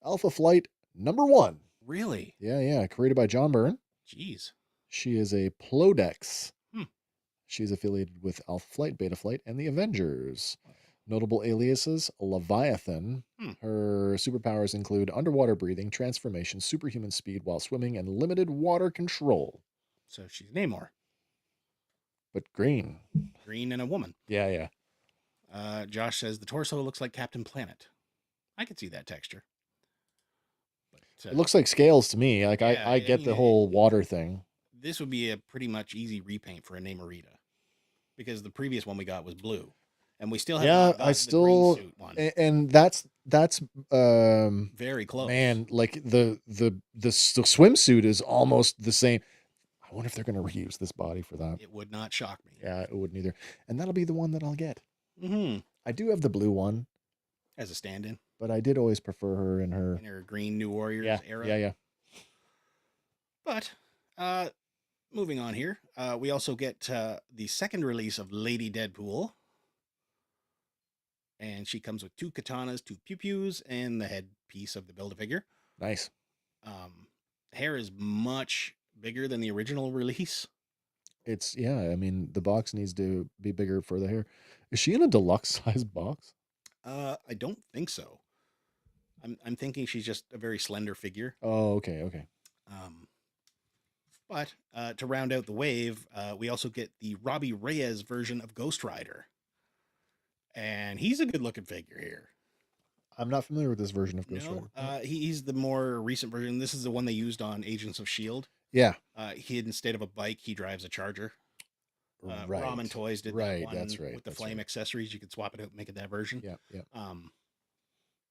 Alpha Flight #1. Really? Yeah. Created by John Byrne. Jeez. She is a Plodex. She's affiliated with Alpha Flight, Beta Flight, and the Avengers. Notable aliases, Leviathan. Her superpowers include underwater breathing, transformation, superhuman speed while swimming, and limited water control. So she's Namor. But green. Green and a woman. Yeah. Josh says the torso looks like Captain Planet. I could see that texture. But, it looks like scales to me. Like I get the whole water thing. This would be a pretty much easy repaint for a Namorita. Because the previous one we got was blue. And we still have the green suit one. And that's very close. Man, like the swimsuit is almost the same. I wonder if they're going to reuse this body for that. It would not shock me. Yeah, it wouldn't either. And that'll be the one that I'll get. Mm-hmm. I do have the blue one as a stand-in, but I did always prefer her in her green New Warriors era. Yeah. But Moving on here, we also get the second release of Lady Deadpool. And she comes with 2 katanas, 2 pew-pews, and the headpiece of the Build-A-Figure. Nice. Hair is much bigger than the original release. I mean, the box needs to be bigger for the hair. Is she in a deluxe size box? I don't think so. I'm thinking she's just a very slender figure. Oh, okay. But to round out the wave, we also get the Robbie Reyes version of Ghost Rider. And he's a good-looking figure here. I'm not familiar with this version of Ghost Rider. He's the more recent version. This is the one they used on Agents of S.H.I.E.L.D. Yeah. He, instead of a bike, he drives a Charger. Right. Ramen Toys did right. that one That's right. with the That's flame right. accessories. You could swap it out and make it that version. Yeah.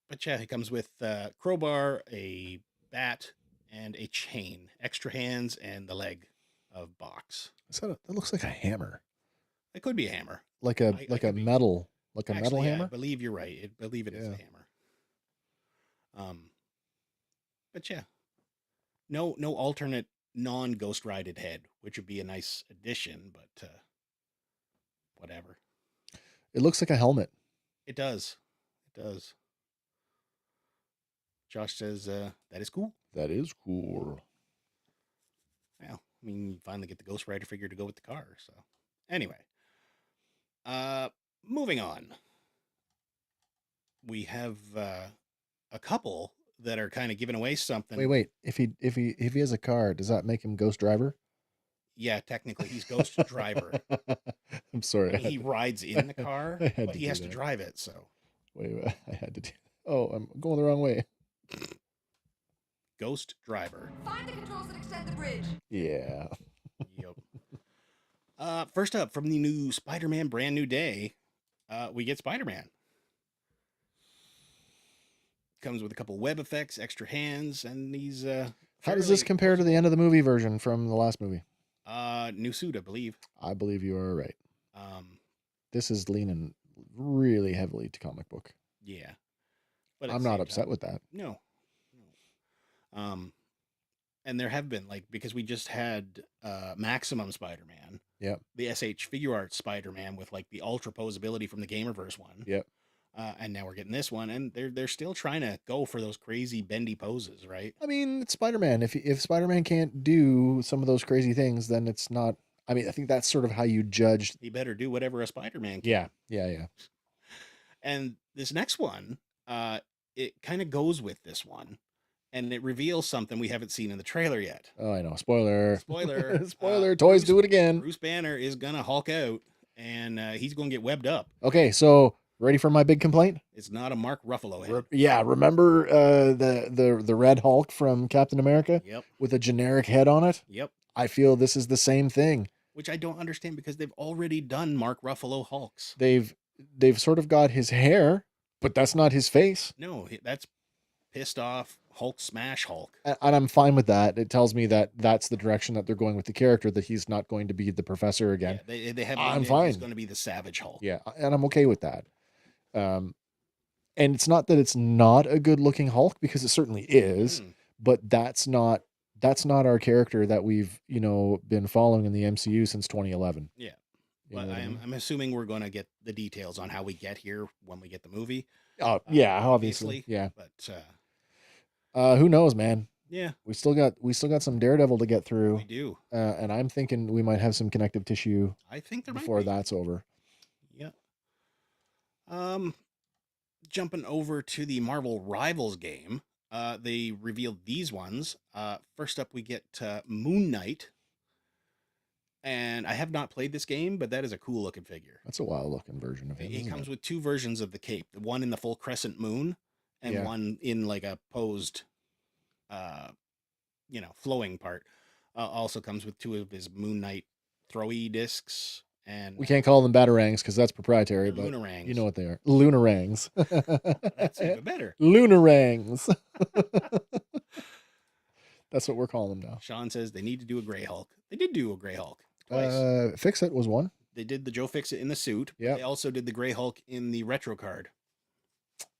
But yeah, it comes with a crowbar, a bat, and a chain. Extra hands and the leg of box. That looks like a hammer. It could be a hammer. Like a metal hammer? I believe you're right. I believe it is a hammer. But yeah. No alternate non-Ghost Rided head, which would be a nice addition, but whatever. It looks like a helmet. It does. Josh says that is cool. That is cool. Well, I mean, you finally get the Ghost Rider figure to go with the car. So, anyway, moving on. We have a couple that are kind of giving away something. Wait. If he has a car, does that make him Ghost Driver? Yeah, technically, he's Ghost Driver. I'm sorry. I mean, he rides in the car, but he has to drive it. So, wait, I had to do. Oh, I'm going the wrong way. Ghost Driver. Find the controls that extend the bridge. Yeah. Yep. First up, from the new Spider-Man Brand New Day, we get Spider-Man. Comes with a couple web effects, extra hands, and these. How does this compare to the end of the movie version from the last movie? New suit, I believe. I believe you are right. This is leaning really heavily to comic book. Yeah. But I'm not upset with that. No. And there have been, because we just had Maximum Spider-Man. Yep. The SH Figure Art Spider-Man with the ultra posability from the Gamerverse one. Yep. And now we're getting this one, and they're still trying to go for those crazy bendy poses, right? I mean, it's Spider-Man. If Spider-Man can't do some of those crazy things, then it's not. I mean, I think that's sort of how you judge. He better do whatever a Spider-Man can. Yeah. And this next one, it kind of goes with this one, and it reveals something we haven't seen in the trailer yet. Oh, I know. Spoiler. Spoiler. Toys do it again. Bruce Banner is gonna Hulk out, and he's gonna get webbed up. Okay, so ready for my big complaint? It's not a Mark Ruffalo head. Yeah, remember the Red Hulk from Captain America? Yep. With a generic head on it? Yep. I feel this is the same thing. Which I don't understand because they've already done Mark Ruffalo Hulks. They've sort of got his hair, but that's not his face. No, that's pissed off Hulk smash Hulk. And I'm fine with that. It tells me that that's the direction that they're going with the character, that he's not going to be the professor again. Yeah, they have. I'm fine. He's going to be the Savage Hulk. Yeah, and I'm okay with that. And it's not that it's not a good looking Hulk, because it certainly is, but that's not our character that we've, been following in the MCU since 2011. Yeah. But I'm assuming we're going to get the details on how we get here when we get the movie. Oh, yeah, obviously. Yeah. But who knows, man? Yeah. We still got some Daredevil to get through. We do. And I'm thinking we might have some connective tissue. I think there before might be. That's over. Yeah. Jumping over to the Marvel Rivals game, they revealed these ones. First up, we get Moon Knight. And I have not played this game, but that is a cool looking figure. That's a wild looking version of him. It comes with 2 versions of the cape. The one in the full crescent moon, and one in a posed, flowing part. Also comes with 2 of his Moon Knight throwy discs. And we can't call them batarangs because that's proprietary, but lunarangs. You know what they are. Lunarangs. That's even better. Lunarangs. That's what we're calling them now. Sean says they need to do a Gray Hulk. They did do a Gray Hulk twice. Fix It was one. They did the Joe Fix It in the suit. Yeah. They also did the Gray Hulk in the retro card.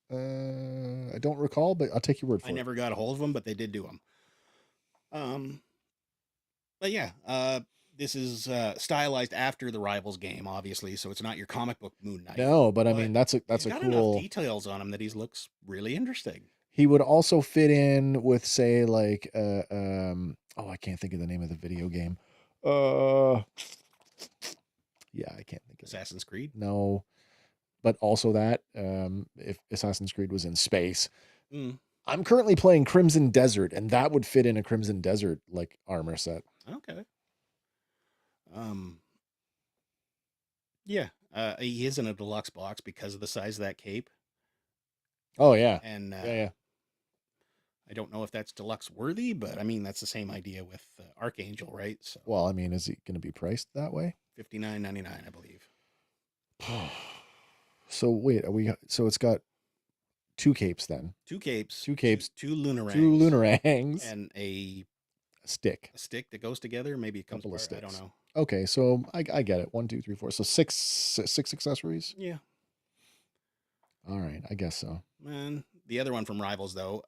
I don't recall, but I'll take your word for it. I never got a hold of them, but they did do them. But yeah, this is stylized after the Rivals game, obviously, so it's not your comic book Moon Knight. No, but I But mean that's a he's got enough cool. details on him that he looks really interesting. He would also fit in with, say, like oh, I can't think of the name of the video game. Yeah, I can't think of Assassin's Creed. No, but also that if Assassin's Creed was in space. I'm currently playing Crimson Desert, and that would fit in a Crimson Desert like armor set. Okay. Yeah, he is in a deluxe box because of the size of that cape. Oh yeah, and yeah. I don't know if that's deluxe worthy, but I mean that's the same idea with Archangel, right? So well, I mean, is it going to be priced that way? $59.99, I believe. So wait, are we? So it's got two capes then. Two capes, two lunarangs, and a stick. A stick that goes together. Maybe it comes apart. Sticks. I don't know. Okay, so I get it. 1, 2, 3, 4. So six accessories. Yeah. All right, I guess so. Man, the other one from Rivals though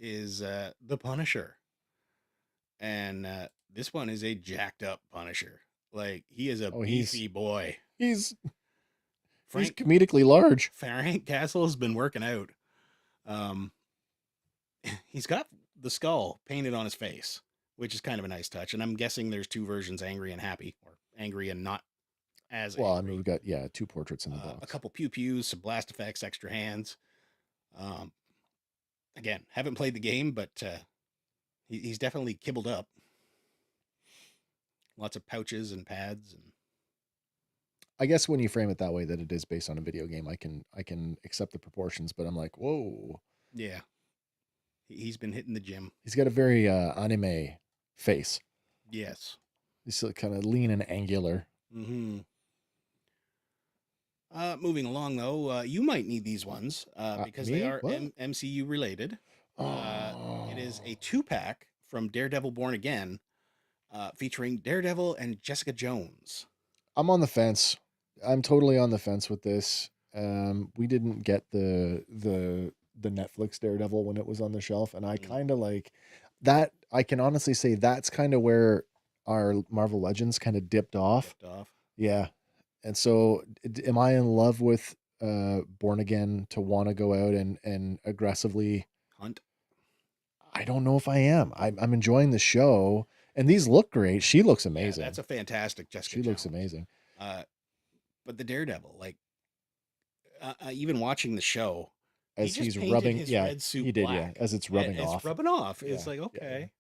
is the Punisher, and this one is a jacked up Punisher. Like he is a beefy boy. He's comedically large. Frank Castle has been working out. He's got the skull painted on his face, which is kind of a nice touch. And I'm guessing there's two versions, angry and happy, or angry and not as well. Angry. I mean, we've got two portraits in the box. A couple pew-pews, some blast effects, extra hands. Again, haven't played the game, but he's definitely kibbled up. Lots of pouches and pads, and I guess when you frame it that way, that it is based on a video game, I can accept the proportions. But I'm like, whoa. Yeah. He's been hitting the gym. He's got a very anime face. Yes. He's kind of lean and angular. Mm-hmm. Moving along, though, you might need these ones because they are MCU related. It is a 2-pack from Daredevil Born Again featuring Daredevil and Jessica Jones. I'm on the fence. I'm totally on the fence with this. We didn't get the Netflix Daredevil when it was on the shelf, and I kind of like that. I can honestly say that's kind of where our Marvel Legends kind of dipped off. Yeah. And so am I in love with Born Again to want to go out and aggressively hunt? I don't know if I am. I'm enjoying the show, and these look great. She looks amazing. Yeah, that's a fantastic Jessica Jones. She looks amazing. But the Daredevil, like even watching the show, as he's rubbing, his red suit he did, black. as it's rubbing off. It's rubbing off. It's like okay.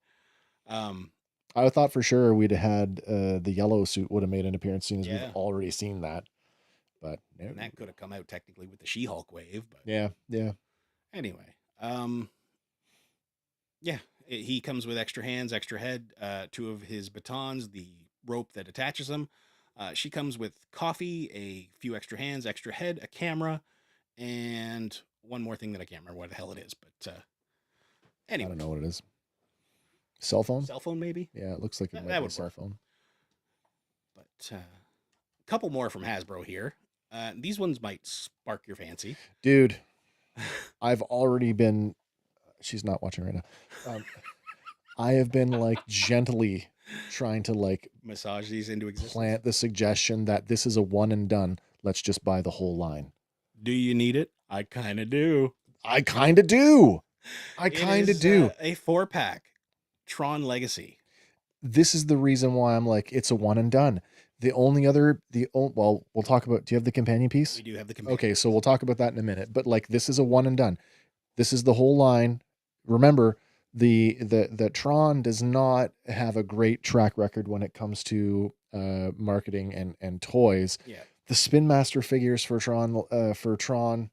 I thought for sure we'd have had the yellow suit would have made an appearance, soon as we've already seen that. But no. And that could have come out technically with the She-Hulk wave. But yeah. Anyway, he comes with extra hands, extra head, 2 of his batons, the rope that attaches them. She comes with coffee, a few extra hands, extra head, a camera, and one more thing that I can't remember what the hell it is. But anyway, I don't know what it is. Cell phone? Cell phone, maybe? Yeah, it looks like it might be a cell phone. But a couple more from Hasbro here. These ones might spark your fancy. Dude, I've already been... She's not watching right now. I have been like gently trying to like massage these into existence. Plant the suggestion that this is a one and done. Let's just buy the whole line. Do you need it? I kind of do. I kind of do. A 4-pack Tron Legacy. This is the reason why I'm like, it's a one and done. Well, we'll talk about, do you have the companion piece? We do have the companion. Okay, so we'll talk about that in a minute. But like, this is a one and done. This is the whole line. Remember, the Tron does not have a great track record when it comes to marketing and toys. Yeah. The Spin Master figures for Tron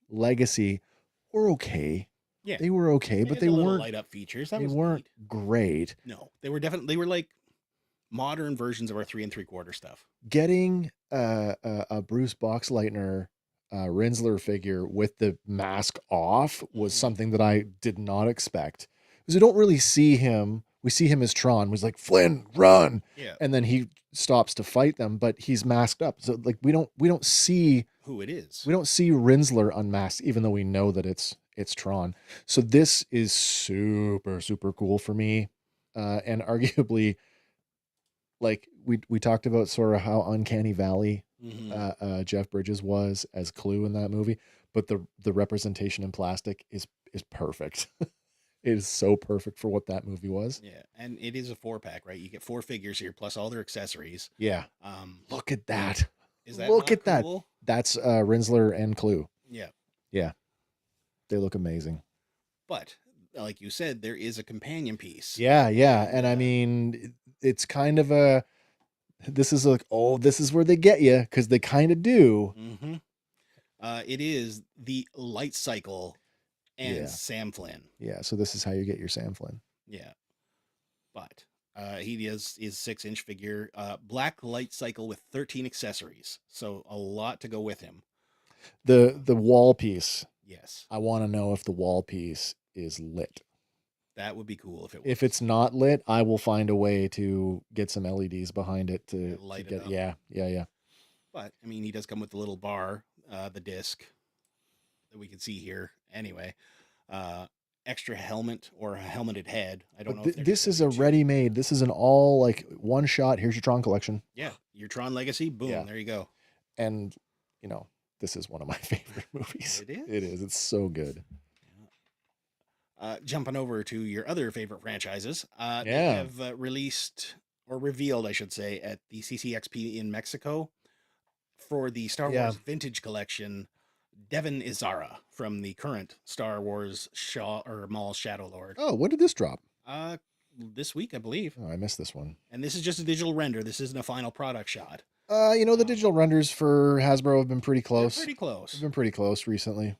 Legacy were okay. Yeah, they were okay, but they weren't light up features. They weren't great. No, they were like modern versions of our 3 3/4 stuff. Getting a Bruce Boxleitner Rinsler figure with the mask off was something that I did not expect, because we don't really see him. We see him as Tron, was like, Flynn, run. Yeah. And then he stops to fight them, but he's masked up. So like we don't see who it is. We don't see Rinsler unmasked, even though we know that it's Tron. So this is super, super cool for me. and arguably, like we talked about sort of how uncanny valley Jeff Bridges was as Clue in that movie, but the representation in plastic is perfect. It is so perfect for what that movie was. Yeah, and it is a 4-pack, right? You get 4 figures here plus all their accessories. Yeah. Look at that. Is that Look at cool? that. That's Rinsler and Clue. Yeah. Yeah. They look amazing. But like you said, there is a companion piece. Yeah, and I mean, it's kind of this is like, oh, this is where they get you, because they kind of do. Mm-hmm. It is the Light Cycle and Sam Flynn. Yeah, so this is how you get your Sam Flynn. Yeah, but he is 6-inch figure, black Light Cycle with 13 accessories, so a lot to go with him. The wall piece. Yes, I want to know if the wall piece is lit. That would be cool if it was. If it's not lit, I will find a way to get some LEDs behind it to light get. it up. Yeah. But I mean, he does come with the little bar, the disc that we can see here. Anyway, extra helmet or a helmeted head. I don't know. If this is a ready-made. This is an all like one shot. Here's your Tron collection. Yeah, your Tron Legacy. Boom, there you go. And this is one of my favorite movies. It is. It is. It's so good. Jumping over to your other favorite franchises, they have released or revealed, I should say, at the CCXP in Mexico for the Star Wars Vintage Collection, Devin Izara from the current Star Wars Maul Shadow Lord. Oh, when did this drop? This week, I believe. Oh, I missed this one. And this is just a digital render. This isn't a final product shot. The digital renders for Hasbro have been pretty close. Pretty close. They've been pretty close recently.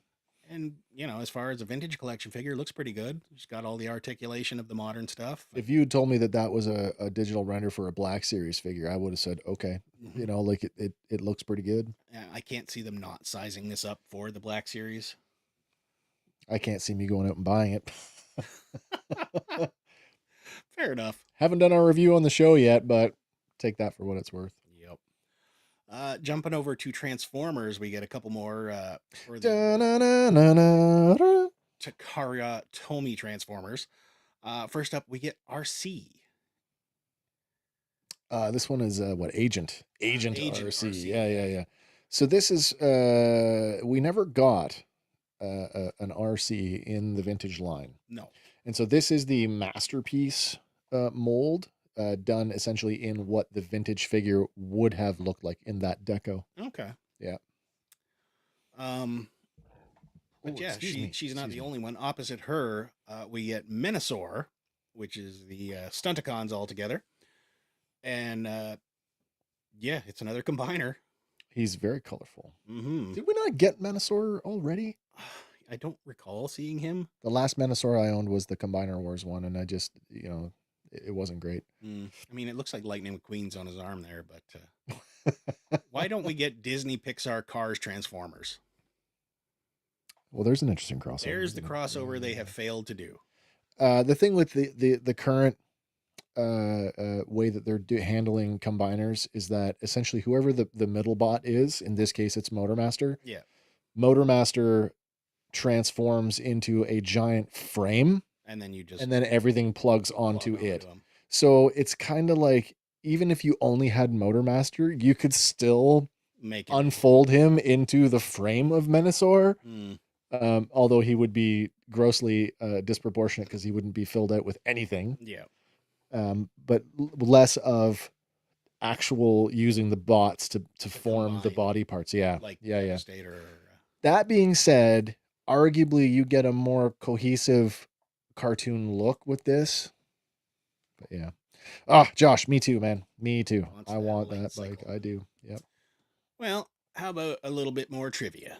And, as far as a vintage collection figure, it looks pretty good. It's got all the articulation of the modern stuff. If you had told me that was a digital render for a Black Series figure, I would have said, okay. Like it looks pretty good. I can't see them not sizing this up for the Black Series. I can't see me going out and buying it. Fair enough. Haven't done our review on the show yet, but take that for what it's worth. Yep. Jumping over to Transformers, we get a couple more for the Takara Tomy Transformers. First up, we get RC. This one is Agent RC. Yeah. So this is we never got an RC in the vintage line. No. And so this is the masterpiece mold done essentially in what the vintage figure would have looked like in that deco. Okay. Yeah. But she's not the only one. Opposite her, we get Menasor, which is the Stunticons all together. And it's another combiner. He's very colorful. Mm-hmm. Did we not get Menasor already? I don't recall seeing him. The last Menasor I owned was the Combiner Wars one, and I just, it wasn't great. I mean, it looks like Lightning McQueen's on his arm there, but why don't we get Disney Pixar Cars Transformers? Well, there's an interesting crossover. There's the crossover they have failed to do. The thing with the current way that they're handling combiners is that essentially whoever the middle bot is, in this case it's Motormaster. Yeah. Motormaster transforms into a giant frame, and then everything plugs onto it. So it's kind of like, even if you only had Motormaster, you could still unfold him into the frame of Menasor. Although he would be grossly disproportionate because he wouldn't be filled out with anything. Yeah. But less of actual using the bots to form the body parts. Yeah. Yeah. That being said, arguably you get a more cohesive cartoon look with this. But yeah. Josh, me too, man. Me too. I want that bike. I do. Yep. Well, how about a little bit more trivia?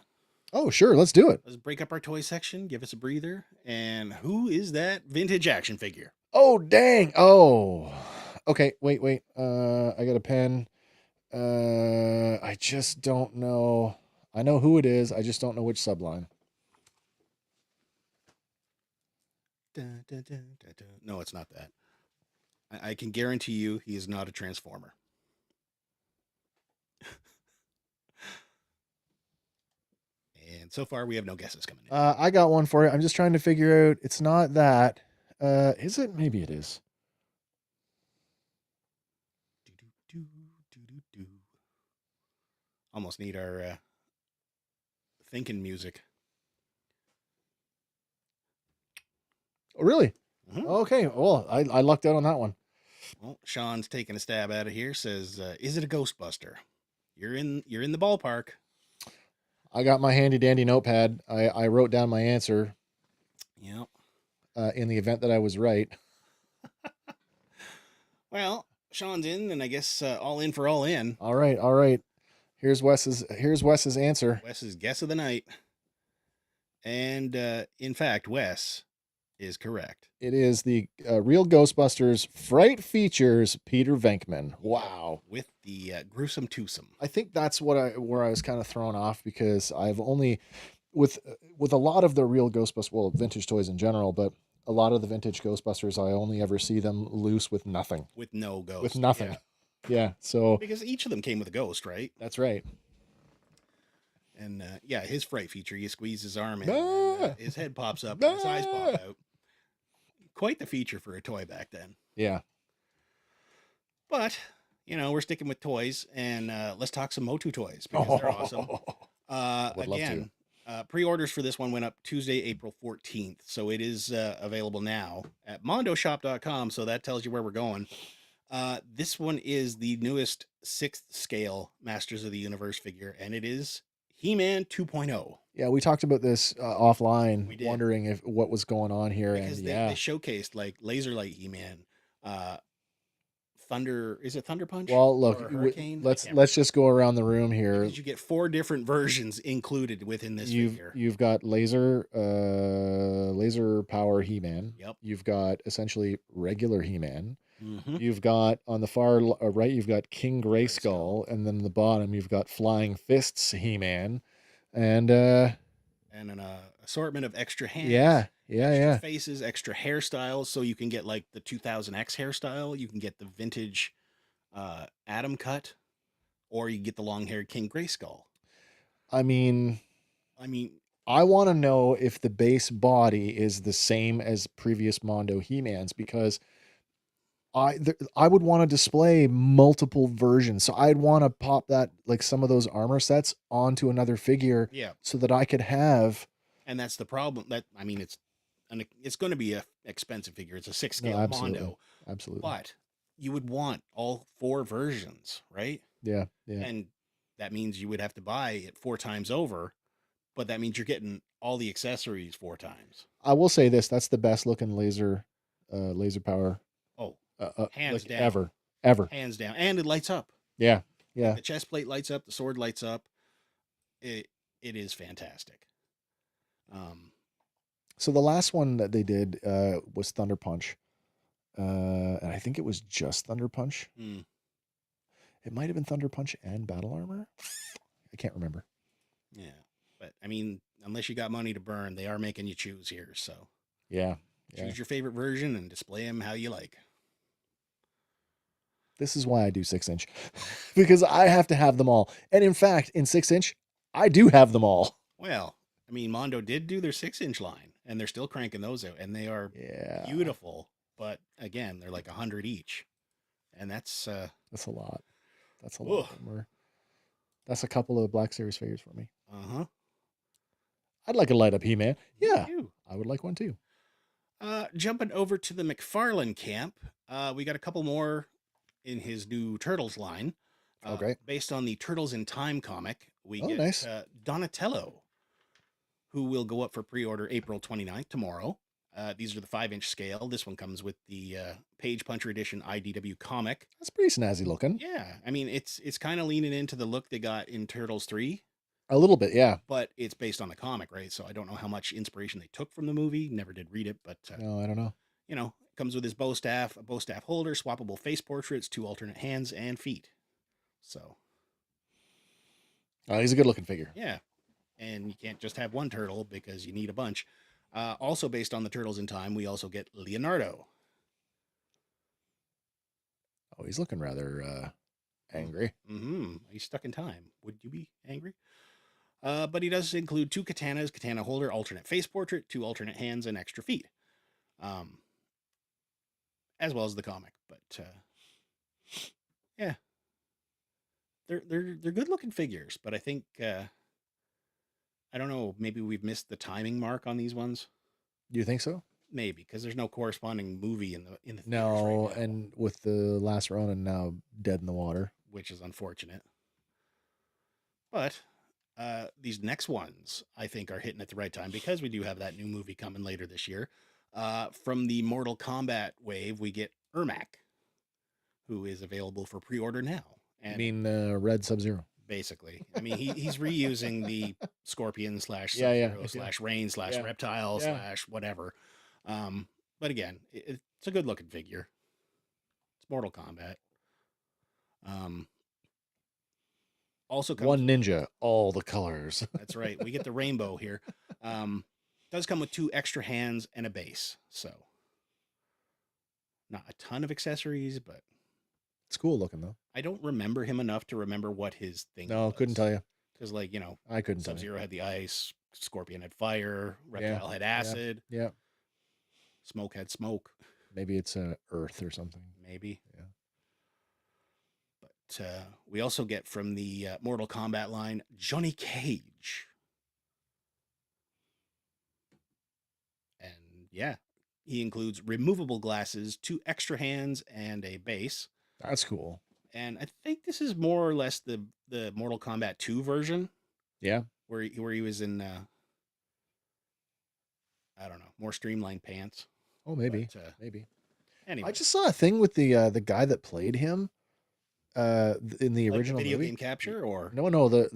Oh, sure. Let's do it. Let's break up our toy section, give us a breather. And who is that vintage action figure? Oh, dang. Oh, okay. Wait. I got a pen. I just don't know. I know who it is. I just don't know which subline. No, it's not that. I can guarantee you he is not a Transformer. And so far, we have no guesses coming in. I got one for you. I'm just trying to figure out. It's not that. Is it? Maybe it is. Almost need our thinking music. Oh, really? Mhm. Okay. Well, I lucked out on that one. Well, Sean's taking a stab at it here. Says, "Is it a Ghostbuster? You're in the ballpark." I got my handy dandy notepad. I wrote down my answer. Yep. In the event that I was right. Well, Sean's in, and I guess all in for all in. All right, all right. Here's Wes's answer. Wes's guess of the night, and in fact, Wes is correct. It is the Real Ghostbusters Fright Features Peter Venkman. Wow. With the gruesome twosome. I think that's where I was kind of thrown off, because I've only with a lot of the Real Ghostbusters, well, vintage toys in general, but a lot of the vintage Ghostbusters, I only ever see them loose with nothing. With no ghost. With nothing. Yeah. So because each of them came with a ghost, right? That's right. And yeah, his Fright Feature, you squeeze his arm in, and, his head pops up, and his eyes pop out. Quite the feature for a toy back then. Yeah. But, we're sticking with toys, and let's talk some Motu toys, because they're awesome. Would Again, pre-orders for this one went up Tuesday, April 14th, so it is available now at mondoshop.com, so that tells you where we're going. This one is the newest 6th scale Masters of the Universe figure, and it is He-Man 2.0. Yeah, we talked about this offline, wondering what was going on here. Because they showcased like Laser Light He-Man, Thunder. Is it Thunder Punch? Well, look, let's just go around the room here. Because you get 4 different versions included within this figure. You've got laser power He-Man. Yep. You've got essentially regular He-Man. Mm-hmm. You've got on the far right, you've got King Grayskull, and then the bottom you've got Flying Fists He-Man, and an assortment of extra hands. Yeah. Faces, extra hairstyles, so you can get like the 2000X hairstyle. You can get the vintage Adam cut, or you get the long-haired King Grayskull. I mean, I want to know if the base body is the same as previous Mondo He-Mans, because I would want to display multiple versions. So I'd want to pop that, like some of those armor sets, onto another figure, so that I could have. And that's the problem. It's going to be an expensive figure. It's a 6 scale Mondo. Absolutely. But you would want all 4 versions, right? Yeah. And that means you would have to buy it 4 times over, but that means you're getting all the accessories 4 times. I will say this: that's the best looking laser power. Oh, hands down. Ever. Hands down. And it lights up. Yeah. Like the chest plate lights up. The sword lights up. It is fantastic. So the last one that they did was Thunder Punch. And I think it was just Thunder Punch. It might have been Thunder Punch and Battle Armor. I can't remember. Yeah. But, unless you got money to burn, they are making you choose here. So, yeah. Choose your favorite version and display them how you like. This is why I do 6-inch, because I have to have them all. And in fact, in 6-inch, I do have them all. Well, Mondo did do their 6-inch line, and they're still cranking those out, and they are beautiful. But again, they're like 100 each, and that's a lot. That's a lot. That's a couple of Black Series figures for me. I'd like a light up He-Man. Yeah, I would like one too. Jumping over to the McFarlane camp, we got a couple more in his new Turtles line. Okay. Based on the Turtles in Time comic, we get nice. Donatello, who will go up for pre-order April 29th, tomorrow. These are the 5-inch scale. This one comes with the Page Puncher Edition IDW comic. That's pretty snazzy looking. Yeah. It's kind of leaning into the look they got in Turtles 3. A little bit, yeah. But it's based on the comic, right? So I don't know how much inspiration they took from the movie. Never did read it, but... no, I don't know. Comes with his bow staff, a bow staff holder, swappable face portraits, 2 alternate hands and feet. So... he's a good looking figure. Yeah. And you can't just have one turtle because you need a bunch. Also based on the Turtles in Time, we also get Leonardo. Oh, he's looking rather angry. He's stuck in time. Would you be angry? But he does include 2 katanas, katana holder, alternate face portrait, 2 alternate hands, and extra feet. As well as the comic. But, yeah. they're good looking figures, but I think I don't know, maybe we've missed the timing mark on these ones. Do you think so? Maybe because there's no corresponding movie in the theaters No, right now, and with the Last Ronin now dead in the water, which is unfortunate. But these next ones I think are hitting at the right time because we do have that new movie coming later this year. From the Mortal Kombat wave, we get Ermac, who is available for pre-order now. And I mean, Red Sub-Zero. Basically, I mean he's reusing the Scorpion / Sub-Zero / Rain / Reptile / whatever. But again, it's a good looking figure. It's Mortal Kombat. Also comes one ninja, all the colors. That's right. We get the rainbow here. Does come with 2 extra hands and a base, so not a ton of accessories, but it's cool looking though. I don't remember him enough to remember what his thing was. No, couldn't tell you. Because, like, you know, I couldn't tell you. Sub-Zero had the ice, Scorpion had fire, Reptile had acid. Yeah. Smoke had smoke. Maybe it's Earth or something. Maybe. Yeah. But we also get from the Mortal Kombat line, Johnny Cage. And yeah, he includes removable glasses, 2 extra hands, and a base. That's cool. And I think this is more or less the Mortal Kombat 2 version. Yeah. Where he was in, I don't know, more streamlined pants. Oh, maybe. But, maybe. Anyway. I just saw a thing with the guy that played him in the original video movie. game capture or no, the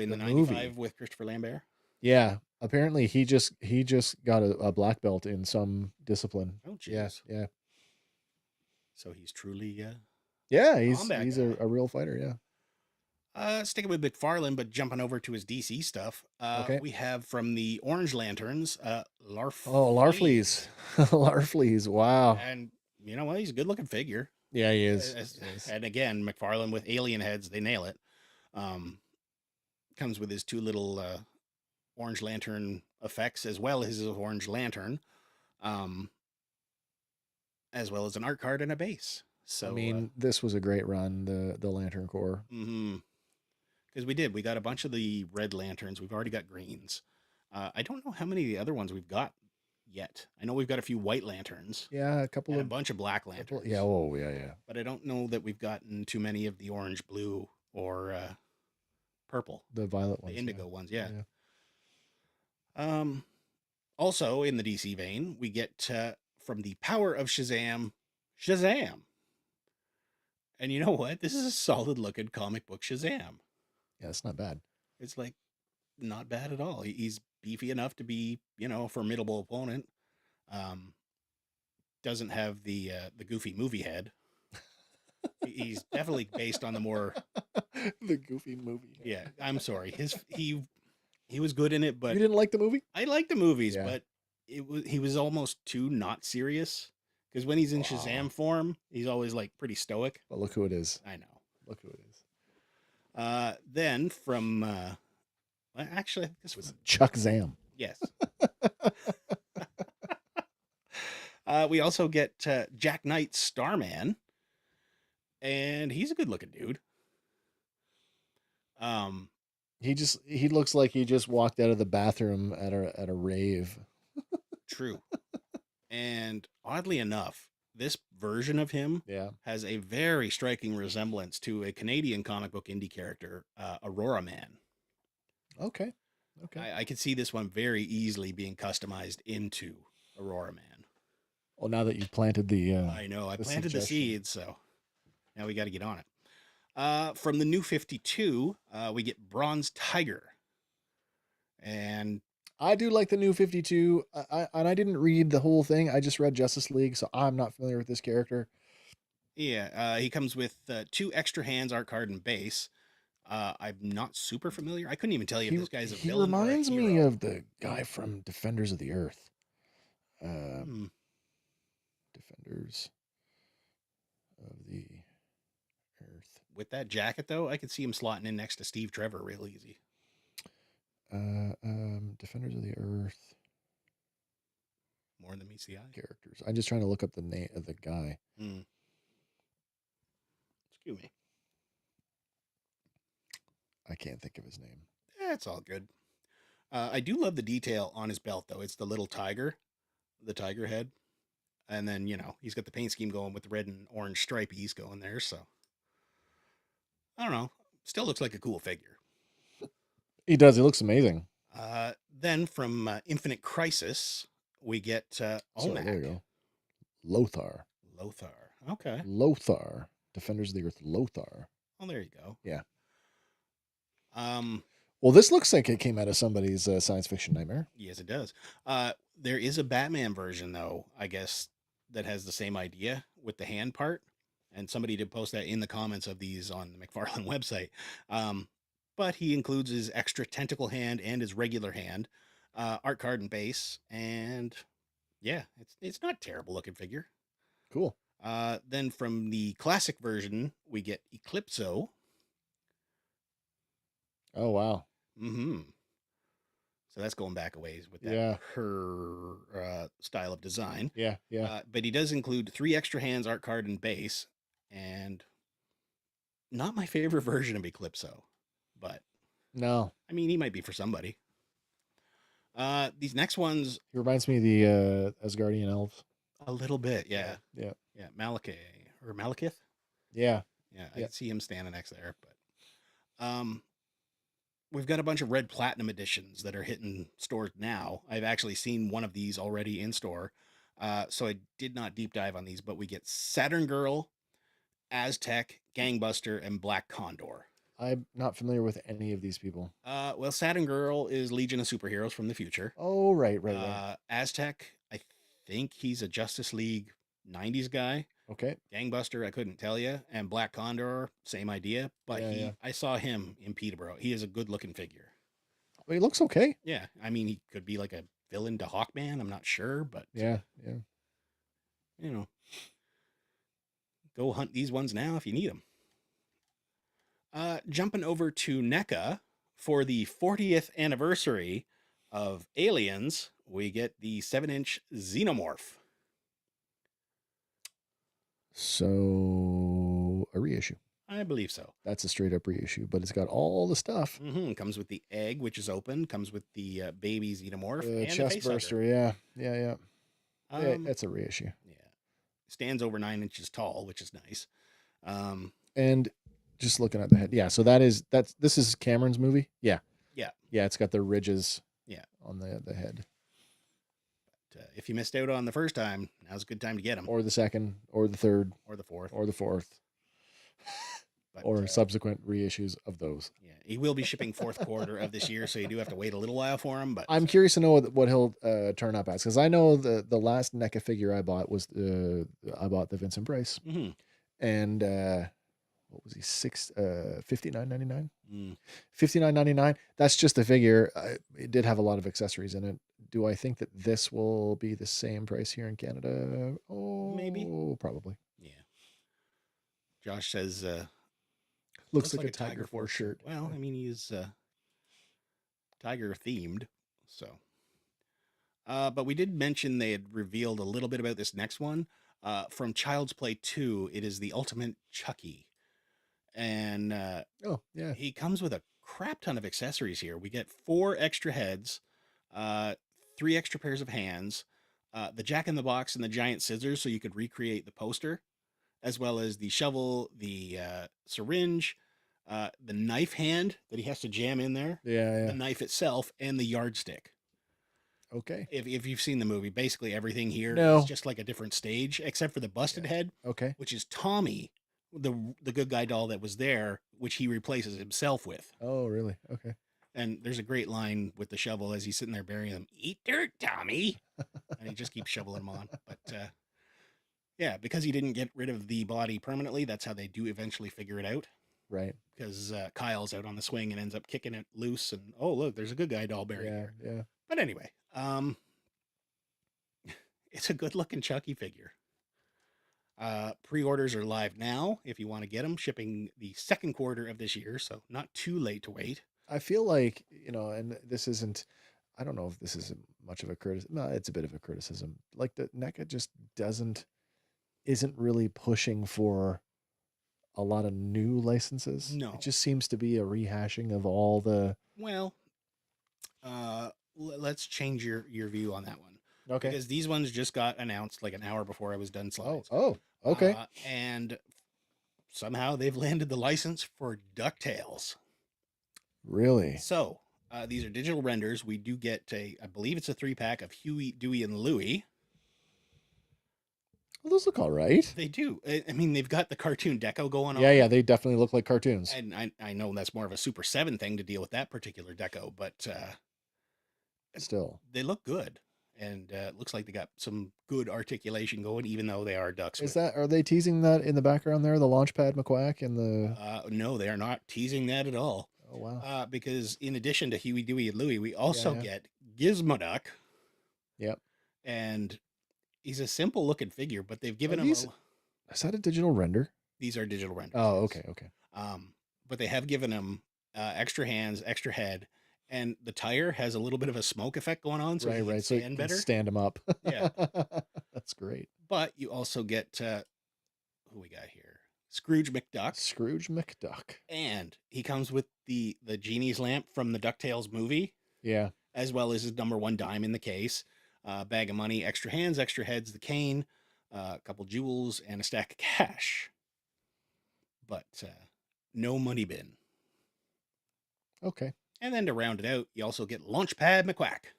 in the 95 movie with Christopher Lambert. Yeah, apparently he just got a black belt in some discipline. Oh, jeez. Yeah. So he's truly yeah, he's combat a real fighter. Yeah. Sticking with McFarlane, but jumping over to his DC stuff. Okay. We have from the Orange Lanterns, Larf. Oh, Larfleeze. Larfleeze. Wow. And you know what? He's a good looking figure. Yeah, he is. And again, McFarlane with alien heads, they nail it. Comes with his 2 little Orange Lantern effects, as well as his Orange Lantern, as well as an art card and a base. So I mean, this was a great run, the Lantern Corps. Because we got a bunch of the red lanterns. We've already got greens. I don't know how many of the other ones we've got yet. I know we've got a few white lanterns. Yeah, a bunch of black lanterns. Yeah, oh yeah. But I don't know that we've gotten too many of the orange, blue, or purple. The violet ones. The indigo ones, yeah. Also, in the DC vein, we get from the power of Shazam. And you know what? This is a solid looking comic book Shazam. Yeah, it's not bad. It's like not bad at all. He's beefy enough to be, a formidable opponent. Doesn't have the goofy movie head. He's definitely based on the more the goofy movie head. Yeah, I'm sorry. He was good in it, but you didn't like the movie? I like the movies, but he was almost too not serious. Because when he's in Shazam form, he's always like pretty stoic. But look who it is. I know. Look who it is. Then from actually, I think this was Chuck Zam. Yes. We also get Jack Knight Starman, and he's a good looking dude. He looks like he just walked out of the bathroom at a rave. True. And oddly enough, this version of him has a very striking resemblance to a Canadian comic book indie character, Aurora Man. Okay. I could see this one very easily being customized into Aurora Man. Well, now that you've planted the I know. I planted the seeds, so now we got to get on it. From the New 52, we get Bronze Tiger. And I do like the New 52. I didn't read the whole thing. I just read Justice League, so I'm not familiar with this character. Yeah, he comes with 2 extra hands, art card, and base. I'm not super familiar. I couldn't even tell you if this guy's a villain. He reminds me of the guy from Defenders of the Earth. Defenders of the Earth. With that jacket, though, I could see him slotting in next to Steve Trevor real easy. Defenders of the Earth. More than meets the eye. Characters. I'm just trying to look up the name of the guy. Excuse me. I can't think of his name. That's all good. I do love the detail on his belt, though. It's the little tiger, the tiger head. And then, he's got the paint scheme going with the red and orange stripies going there. So, I don't know. Still looks like a cool figure. He does. He looks amazing. Then from Infinite Crisis, we get Onak. There you go. Lothar. Okay. Lothar. Defenders of the Earth. Lothar. Oh, there you go. Yeah. Um. Well, this looks like it came out of somebody's science fiction nightmare. Yes, it does. There is a Batman version, though, I guess, that has the same idea with the hand part. And somebody did post that in the comments of these on the McFarlane website. But he includes his extra tentacle hand and his regular hand, art card and base. And yeah, it's not a terrible looking figure. Cool. Then from the classic version, we get Eclipso. Oh, wow. Mm-hmm. So that's going back a ways with that her style of design. Yeah. But he does include 3 extra hands, art card, and base. And not my favorite version of Eclipso. But no. I mean, he might be for somebody. These next ones. He reminds me of the Asgardian elves. A little bit, yeah. Yeah. Malekith? Yeah. I can see him standing next there. But we've got a bunch of red platinum editions that are hitting stores now. I've actually seen one of these already in store. So I did not deep dive on these, but we get Saturn Girl, Aztec, Gangbuster, and Black Condor. I'm not familiar with any of these people. Well, Saturn Girl is Legion of Superheroes from the future. Oh, right. Aztec, I think he's a Justice League 90s guy. Okay. Gangbuster, I couldn't tell you. And Black Condor, same idea. But I saw him in Peterborough. He is a good-looking figure. Well, he looks okay. Yeah. I mean, he could be like a villain to Hawkman. I'm not sure, but... Yeah. Go hunt these ones now if you need them. Jumping over to NECA for the 40th anniversary of Aliens, we get the 7-inch Xenomorph. So, a reissue. I believe so. That's a straight up reissue, but it's got all the stuff. Mm-hmm. Comes with the egg, which is open. Comes with the baby Xenomorph and chest the face burster. hugger. Yeah. It's a reissue. Yeah. Stands over 9 inches tall, which is nice. And just looking at the head. Yeah, so this is Cameron's movie? Yeah. Yeah, it's got the ridges on the head. But, if you missed out on the first time, now's a good time to get them. Or the second, or the third. Or the fourth. Or the fourth. But, or subsequent reissues of those. Yeah, he will be shipping fourth quarter of this year, so you do have to wait a little while for him. But I'm curious to know what he'll turn up as, because I know the last NECA figure I bought was I bought the Vincent Price, and what was he $59.99? $59.99. That's just the figure. It did have a lot of accessories in it. Do I think that this will be the same price here in Canada? Oh, maybe, probably. Yeah. Josh says. Looks like a Tiger Force shirt. Well, I mean, he's Tiger themed, so. But we did mention they had revealed a little bit about this next one. From Child's Play 2, it is the Ultimate Chucky. And he comes with a crap ton of accessories here. We get 4 extra heads, 3 extra pairs of hands, the Jack-in-the-Box and the giant scissors so you could recreate the poster, as well as the shovel, the syringe, the knife hand that he has to jam in there, the knife itself, and the yardstick. Okay. If you've seen the movie, basically everything here is just like a different stage, except for the busted head, which is Tommy, the good guy doll that was there, which he replaces himself with. Oh, really? Okay. And there's a great line with the shovel as he's sitting there burying them. Eat dirt, Tommy. And he just keeps shoveling them on. But yeah, because he didn't get rid of the body permanently, that's how they do eventually figure it out. Right. Because Kyle's out on the swing and ends up kicking it loose. And, oh, look, there's a good guy doll buried here. Yeah. But anyway, it's a good looking Chucky figure. Pre-orders are live now if you want to get them, shipping the second quarter of this year, so not too late to wait. I feel like, and this isn't, I don't know if this is much of a criticism. No, it's a bit of a criticism. Like the NECA just isn't really pushing for a lot of new licenses. No. It just seems to be a rehashing of all the. Well, let's change your view on that one. Okay. Because these ones just got announced like an hour before I was done slides. Oh, okay. And somehow they've landed the license for DuckTales. Really? So these are digital renders. We do get I believe it's a 3-pack of Huey, Dewey, and Louie. Well, those look all right. They do. I mean, they've got the cartoon deco going on. Yeah, they definitely look like cartoons. And I know that's more of a Super 7 thing to deal with that particular deco, but still, they look good. And it looks like they got some good articulation going, even though they are ducks. Are they teasing that in the background there, the Launchpad McQuack and the? No, they are not teasing that at all. Oh wow! Because in addition to Huey, Dewey, and Louie, we also get Gizmoduck. Yep. And he's a simple looking figure, but they've given him. Is that a digital render? These are digital renders. Oh, okay. But they have given him extra hands, extra head. And the tire has a little bit of a smoke effect going on, so right. So you can better. Stand him up. Yeah, that's great. But you also get who we got here? Scrooge McDuck. Scrooge McDuck, and he comes with the genie's lamp from the DuckTales movie. Yeah, as well as his #1 dime in the case, bag of money, extra hands, extra heads, the cane, a couple jewels, and a stack of cash. But no money bin. Okay. And then to round it out, you also get Launchpad McQuack,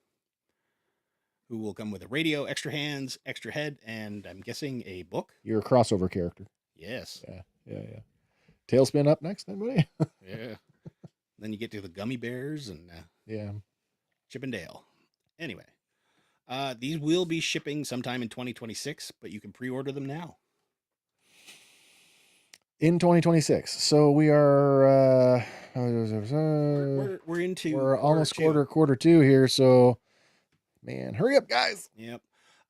who will come with a radio, extra hands, extra head, and I'm guessing a book. You're a crossover character. Yes. Yeah. Tailspin up next, then, buddy. Yeah. Then you get to the gummy bears and Chip and Dale. Anyway, these will be shipping sometime in 2026, but you can pre-order them now. In 2026. So we are we're into almost quarter two here, so man, hurry up, guys. Yep.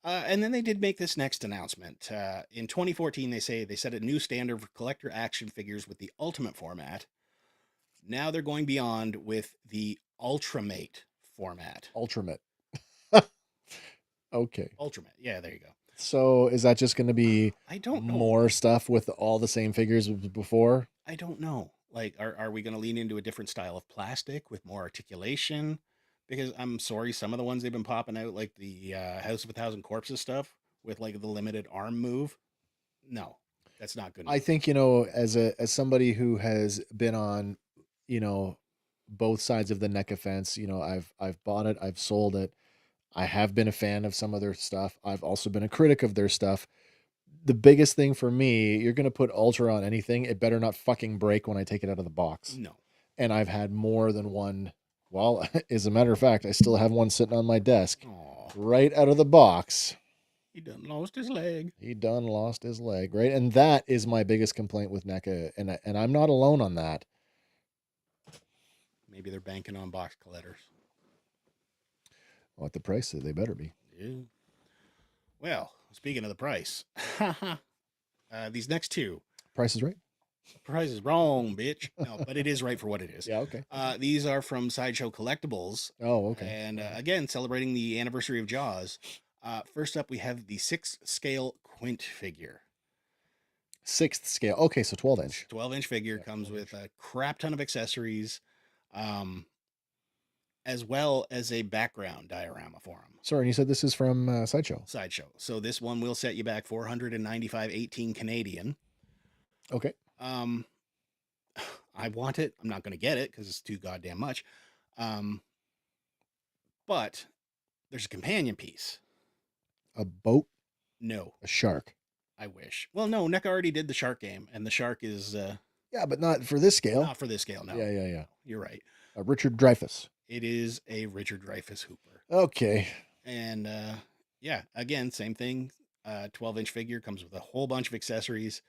And then they did make this next announcement. In 2014, they set a new standard for collector action figures with the Ultimate format. Now they're going beyond with the Ultramate format. Ultramate. Okay. Ultramate. Yeah, there you go. So is that just going to be I don't know. More stuff with all the same figures as before? I don't know. Like, are we going to lean into a different style of plastic with more articulation? Because I'm sorry, some of the ones they've been popping out, like the House of 1,000 Corpses stuff with like the limited arm move. No, that's not good enough. I think, as somebody who has been on, both sides of the NECA fence, I've bought it, I've sold it. I have been a fan of some of their stuff. I've also been a critic of their stuff. The biggest thing for me, you're going to put Ultra on anything, it better not fucking break when I take it out of the box. No. And I've had more than one. Well, as a matter of fact, I still have one sitting on my desk. Aww. Right out of the box. He done lost his leg. Right? And that is my biggest complaint with NECA. And I'm not alone on that. Maybe they're banking on box collectors. Well, at the price, they better be. Yeah. Well, speaking of the price, these next two. Price is right. Price is wrong, bitch. No, but it is right for what it is. Yeah, okay. These are from Sideshow Collectibles. Oh, okay. And again, celebrating the anniversary of Jaws. First up, we have the 6th scale Quint figure. 6th scale. Okay, so 12-inch. 12-inch figure comes with a crap ton of accessories, as well as a background diorama for them. Sorry, and you said this is from Sideshow. Sideshow. So this one will set you back $495.18 Canadian. Okay. I want it. I'm not going to get it because it's too goddamn much. But there's a companion piece. A boat? No. A shark? I wish. Well, no, NECA already did the shark game, and the shark is... yeah, but not for this scale. Not for this scale, no. Yeah. You're right. Richard Dreyfuss. It is a Richard Dreyfuss Hooper. Okay. And, again, same thing. 12-inch figure comes with a whole bunch of accessories.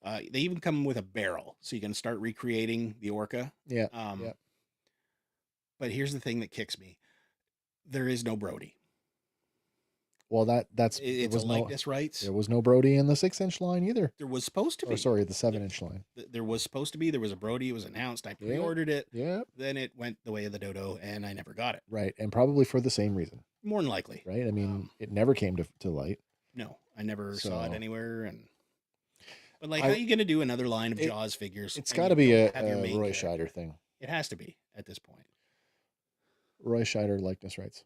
They even come with a barrel, so you can start recreating the orca. Yeah. But here's the thing that kicks me: there is no Brody. Well, it's a likeness rights. There was no Brody in the 6-inch line either. There was supposed to be. Or sorry, the 7-inch line. There was supposed to be. There was a Brody. It was announced. I pre-ordered it. Yeah. Then it went the way of the dodo, and I never got it. Right, and probably for the same reason. More than likely. Right. I mean, it never came to light. No, I never saw it anywhere, and But like, how are you going to do another line of Jaws figures? It's got to be a Roy character? Scheider thing. It has to be at this point. Roy Scheider likeness rights.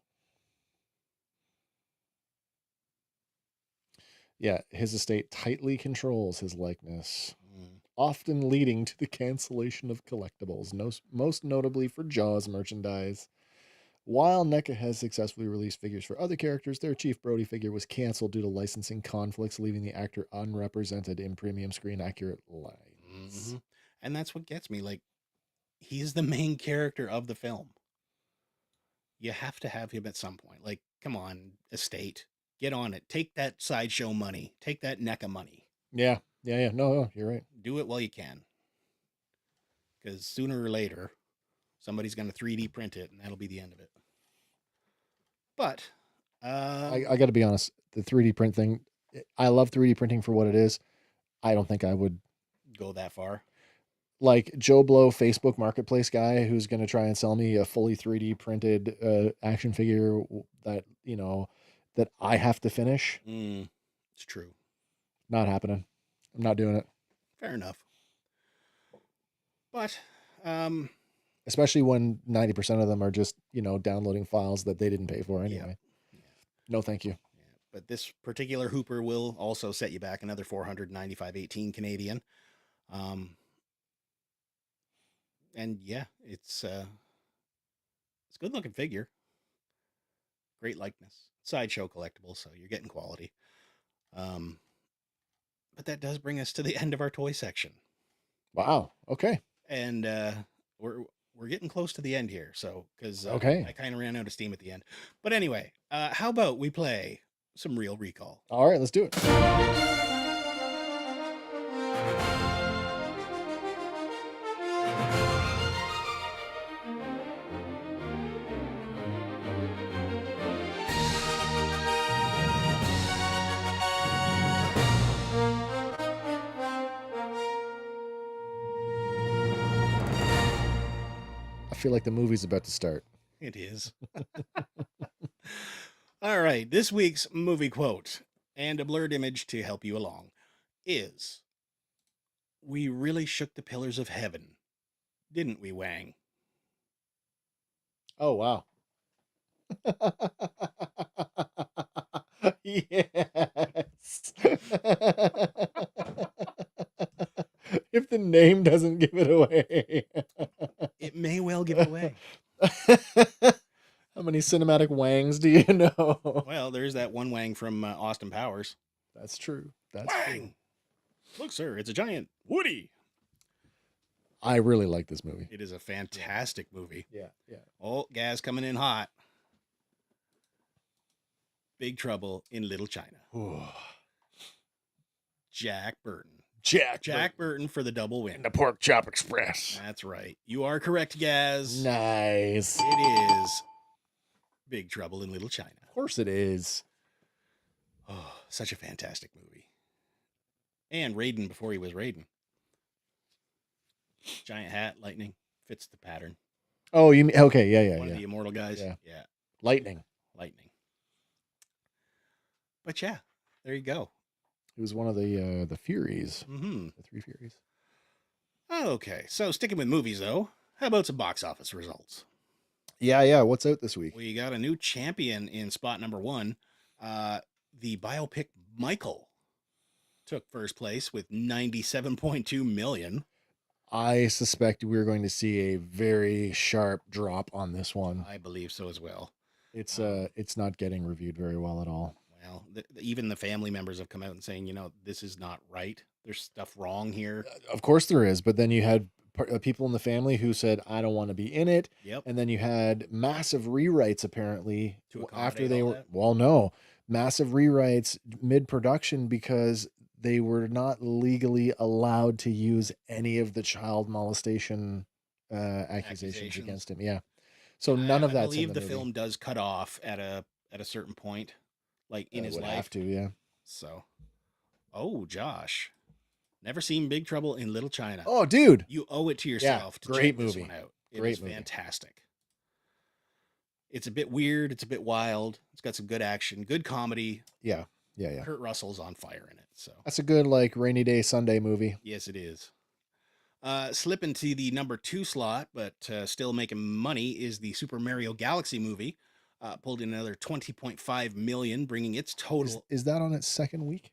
Yeah, his estate tightly controls his likeness, often leading to the cancellation of collectibles, most notably for Jaws merchandise. While NECA has successfully released figures for other characters, their Chief Brody figure was canceled due to licensing conflicts, leaving the actor unrepresented in premium screen accurate lines. And that's what gets me. Like, he's the main character of the film. You have to have him at some point. Like, come on, estate. Get on it. Take that sideshow money. Take that NECA money. Yeah. No, you're right. Do it while you can. Because sooner or later, somebody's going to 3D print it, and that'll be the end of it. But I got to be honest. The 3D print thing, I love 3D printing for what it is. I don't think I would go that far. Like Joe Blow, Facebook Marketplace guy, who's going to try and sell me a fully 3D printed action figure that, you know, that I have to finish. It's true. Not happening. I'm not doing it. Fair enough. But, especially when 90% of them are just, you know, downloading files that they didn't pay for anyway. Yeah. No, thank you. Yeah. But this particular Hooper will also set you back another $495.18 Canadian. And yeah, it's a good looking figure. Great likeness. Sideshow collectible, so you're getting quality. But that does bring us to the end of our toy section. Wow. Okay. And we're getting close to the end here, so because okay. I kind of ran out of steam at the end. But anyway, how about we play some Real Recall? All right, let's do it. I feel like the movie's about to start. It is. All right. This week's movie quote and a blurred image to help you along is, "We really shook the pillars of heaven, didn't we, Wang?" Oh, wow. Yes. If the name doesn't give it away. It may well give it away. How many cinematic Wangs do you know? Well, there's that one Wang from Austin Powers. That's true. That's Wang! true. Look, sir, it's a giant Woody. I really like this movie. It is a fantastic movie. Yeah. Oh, gas coming in hot. Big Trouble in Little China. Jack Burton. Jack Burton for the double win. And the Pork Chop Express. That's right. You are correct, Gaz. Nice. It is Big Trouble in Little China. Of course it is. Oh, such a fantastic movie. And Raiden before he was Raiden. Giant hat, lightning, fits the pattern. Oh, you mean, okay, yeah. One of the immortal guys. Yeah. Lightning. But yeah, there you go. He was one of the Furies. Mm-hmm. The three Furies. Okay, so sticking with movies, though, how about some box office results? Yeah. What's out this week? We got a new champion in spot number 1. The biopic Michael took first place with 97.2 million. I suspect we're going to see a very sharp drop on this one. I believe so as well. It's not getting reviewed very well at all. Well, even the family members have come out and saying, you know, this is not right. There's stuff wrong here. Of course there is, but then you had people in the family who said, I don't want to be in it. Yep. And then you had massive rewrites apparently after they were, that? Massive rewrites mid-production because they were not legally allowed to use any of the child molestation accusations against him. Yeah. So none of that's in the movie. I believe the film does cut off at a certain point, like in his life. Have to, yeah. So, Josh, never seen Big Trouble in Little China. Oh, dude, you owe it to yourself to check this one out. It is fantastic. It's a bit weird. It's a bit wild. It's got some good action, good comedy. Yeah. Yeah. Kurt Russell's on fire in it. So that's a good like rainy day Sunday movie. yes, it is. Slip into the number 2 slot, but still making money is the Super Mario Galaxy movie. Pulled in another 20.5 million, bringing its total. Is that on its second week?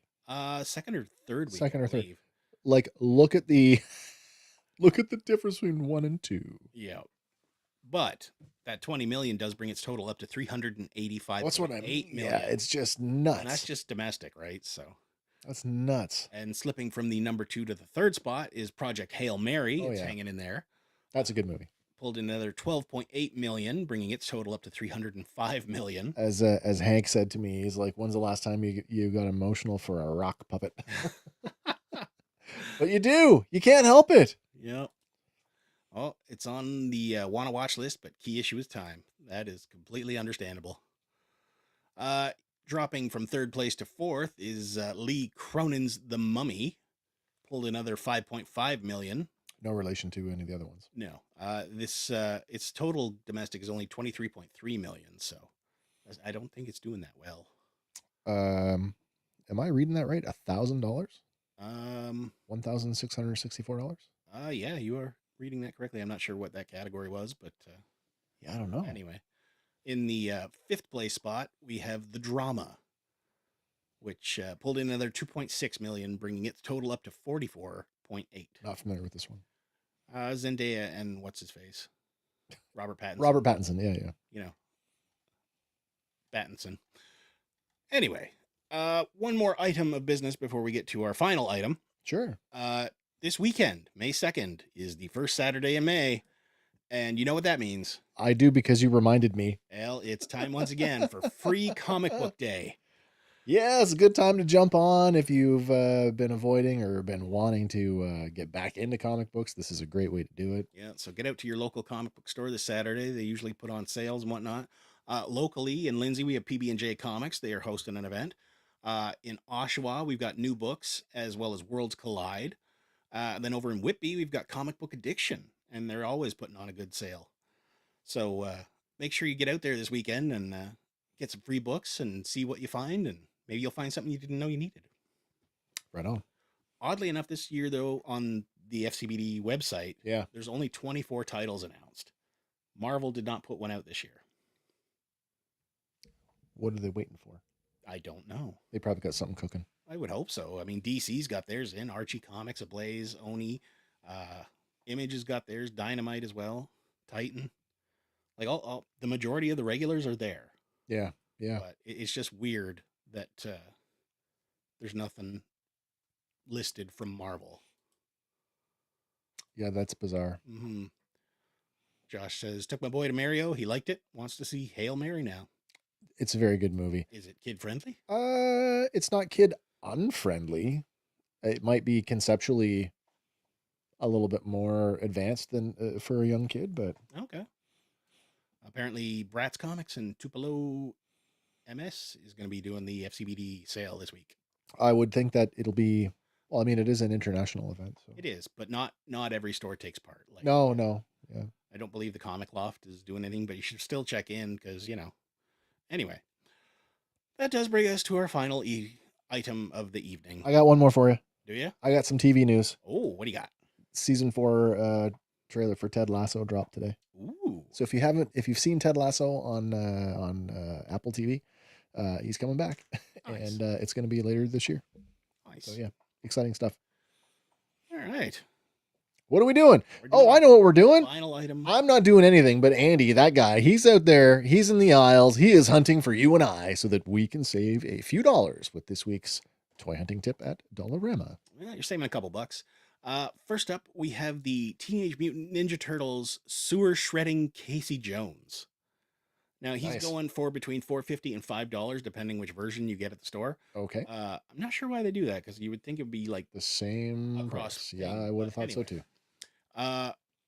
Second or third week. Second I or third. believe. Like, look at the difference between 1 and 2. Yeah, but that 20 million does bring its total up to 385. That's what I mean. Million. Yeah, it's just nuts. And that's just domestic, right? So that's nuts. And slipping from the number 2 to the third spot is Project Hail Mary. It's hanging in there. That's a good movie. Pulled in another 12.8 million, bringing its total up to 305 million. As Hank said to me, he's like, "When's the last time you got emotional for a rock puppet?" But you do. You can't help it. Yep. Oh, it's on the wanna watch list, but key issue is time. That is completely understandable. Dropping from third place to fourth is Lee Cronin's The Mummy. Pulled another 5.5 million. No relation to any of the other ones. No. Its total domestic is only 23.3 million, so I don't think it's doing that well. Am I reading that right? $1,000? $1,664. Yeah, you are reading that correctly. I'm not sure what that category was, but yeah, I don't know. Anyway, in the fifth place spot, we have The Drama, which pulled in another 2.6 million, bringing its total up to 44.8. Not familiar with this one. Zendaya and what's his face? Robert Pattinson. Robert Pattinson, yeah. You know, Pattinson. Anyway, one more item of business before we get to our final item. Sure. This weekend, May 2nd, is the first Saturday in May. And you know what that means? I do, because you reminded me. Well, it's time once again for Free Comic Book Day. Yeah, it's a good time to jump on if you've been avoiding or been wanting to get back into comic books. This is a great way to do it. Yeah, so get out to your local comic book store this Saturday. They usually put on sales and whatnot. Locally in Lindsay, we have PB&J Comics. They are hosting an event. In Oshawa, we've got New Books as well as Worlds Collide. Then over in Whitby, we've got Comic Book Addiction, and they're always putting on a good sale. So make sure you get out there this weekend and get some free books and see what you find, and maybe you'll find something you didn't know you needed. Right on. Oddly enough, this year, though, on the FCBD website, there's only 24 titles announced. Marvel did not put one out this year. What are they waiting for? I don't know. They probably got something cooking. I would hope so. I mean, DC's got theirs in. Archie Comics, Ablaze, Oni. Image has got theirs. Dynamite as well. Titan. Like, all the majority of the regulars are there. Yeah. But it's just weird that there's nothing listed from Marvel. Yeah, that's bizarre. Mm-hmm. Josh says, took my boy to Mario. He liked it. Wants to see Hail Mary now. It's a very good movie. Is it kid friendly? It's not kid unfriendly. It might be conceptually a little bit more advanced than for a young kid, but okay. Apparently, Bratz Comics and Tupelo MS is going to be doing the FCBD sale this week. I would think that it'll be. Well, I mean, it is an international event. So. It is, but not every store takes part. Like, no. Yeah. I don't believe the Comic Loft is doing anything, but you should still check in because, Anyway, that does bring us to our final item of the evening. I got one more for you. Do you? I got some TV news. Oh, what do you got? Season 4 trailer for Ted Lasso dropped today. Ooh. So if you've seen Ted Lasso on Apple TV, he's coming back. Nice. And it's going to be later this year. Nice. So yeah, exciting stuff. All right. What are we doing? I know what we're doing. Final item. I'm not doing anything, but Andy, that guy, he's out there. He's in the aisles. He is hunting for you and I so that we can save a few dollars with this week's toy hunting tip at Dollarama. Well, you're saving a couple bucks. First up, we have the Teenage Mutant Ninja Turtles sewer shredding Casey Jones. Now, he's going for between $4.50 and $5, depending which version you get at the store. Okay. I'm not sure why they do that, because you would think it would be like the same across. Price. Yeah, I would have thought so too.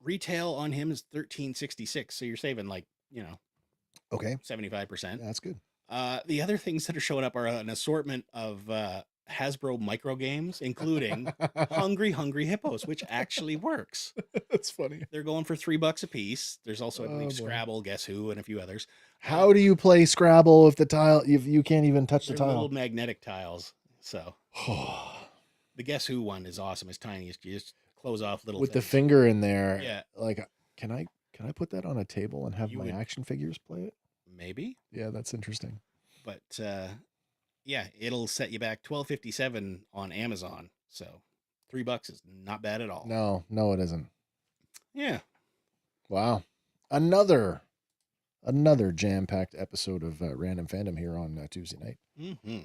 Retail on him is $13.66, so you're saving okay, 75%. That's good. The other things that are showing up are an assortment of Hasbro micro games, including Hungry Hungry Hippos, which actually works. That's funny. They're going for $3 a piece. There's also, I believe, boy. Scrabble, Guess Who, and a few others. How do you play Scrabble if the tile, if you can't even touch the They're tile? little magnetic tiles. So the Guess Who one is awesome. It's tiny. You just close off little with the things. finger in there. Yeah. Like, can I put that on a table and have You my would- action figures play it? Maybe. Yeah, that's interesting. But yeah, it'll set you back $12.57 on Amazon. So $3 is not bad at all. No, it isn't. Yeah. Wow. Another jam-packed episode of Random Fandom here on Tuesday night. Mm-hmm.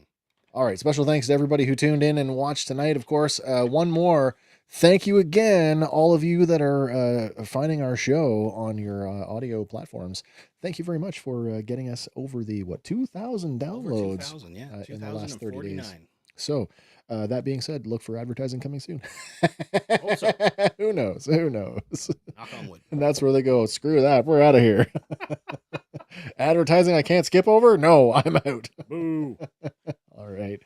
All right. Special thanks to everybody who tuned in and watched tonight. Of course, one more. Thank you again, all of you that are finding our show on your audio platforms. Thank you very much for getting us over the 2,000 downloads. Over 2,000, yeah. In the last 30 days. 2,049. So, that being said, look for advertising coming soon. Hope so. Who knows? Who knows? Knock on wood. And that's where they go. Screw that. We're out of here. Advertising I can't skip over? No, I'm out. Boo. All right.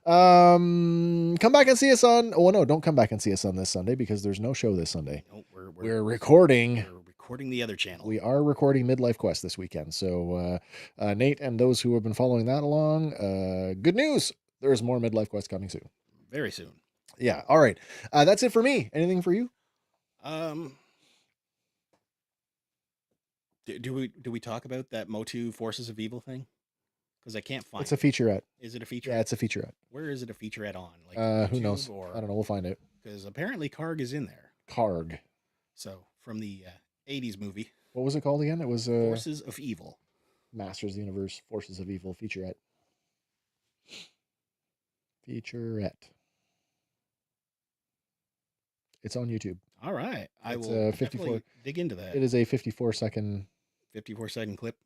Come back and see us on. Oh no, don't come back and see us on this Sunday because there's no show this Sunday. No, We're recording. We're recording the other channel. We are recording Midlife Quest this weekend. So Nate and those who have been following that along, good news. There's more Midlife Quest coming soon. Very soon. Yeah. All right. That's it for me. Anything for you? Do we talk about that Motu Forces of Evil thing? Because I can't find It's a featurette. Is it a featurette? Yeah, it's a featurette. Where is it a featurette on? Like Who YouTube knows? Or, I don't know. We'll find out. Because apparently Karg is in there. Karg. So from the 80s movie. What was it called again? It was Forces of Evil. Masters of the Universe, Forces of Evil featurette. Featurette. It's on YouTube. All right. I It's will 54 definitely dig into that. It is a 54-second. 54-second clip.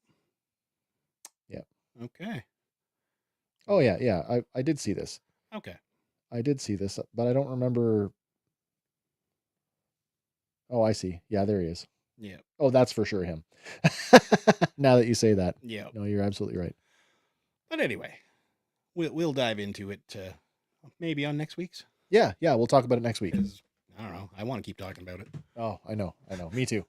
Yeah. Okay. Oh yeah. I did see this. Okay. I did see this, but I don't remember. Oh, I see. Yeah, there he is. Yeah. Oh, that's for sure him. Now that you say that. Yeah. No, you're absolutely right. But anyway, we'll dive into it maybe on next week's. Yeah, we'll talk about it next week. 'Cause, I don't know. I want to keep talking about it. Oh, I know. Me too.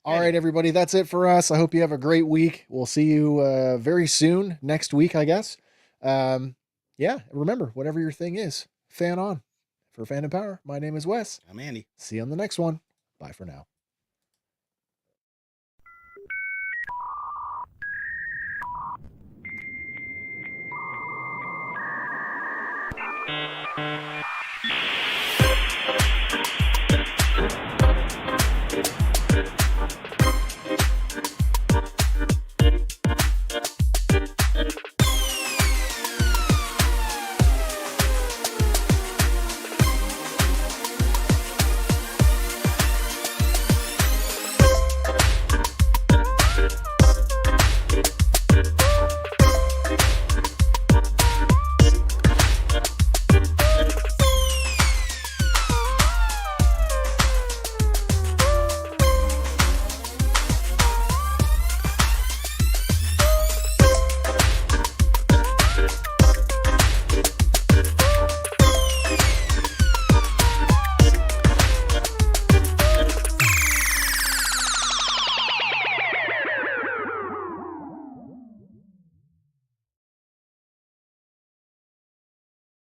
All right, everybody, that's it for us. I hope you have a great week. We'll see you very soon, next week, I guess. Yeah, remember, whatever your thing is, fan on. For Fandom Power, my name is Wes. I'm Andy. See you on the next one. Bye for now.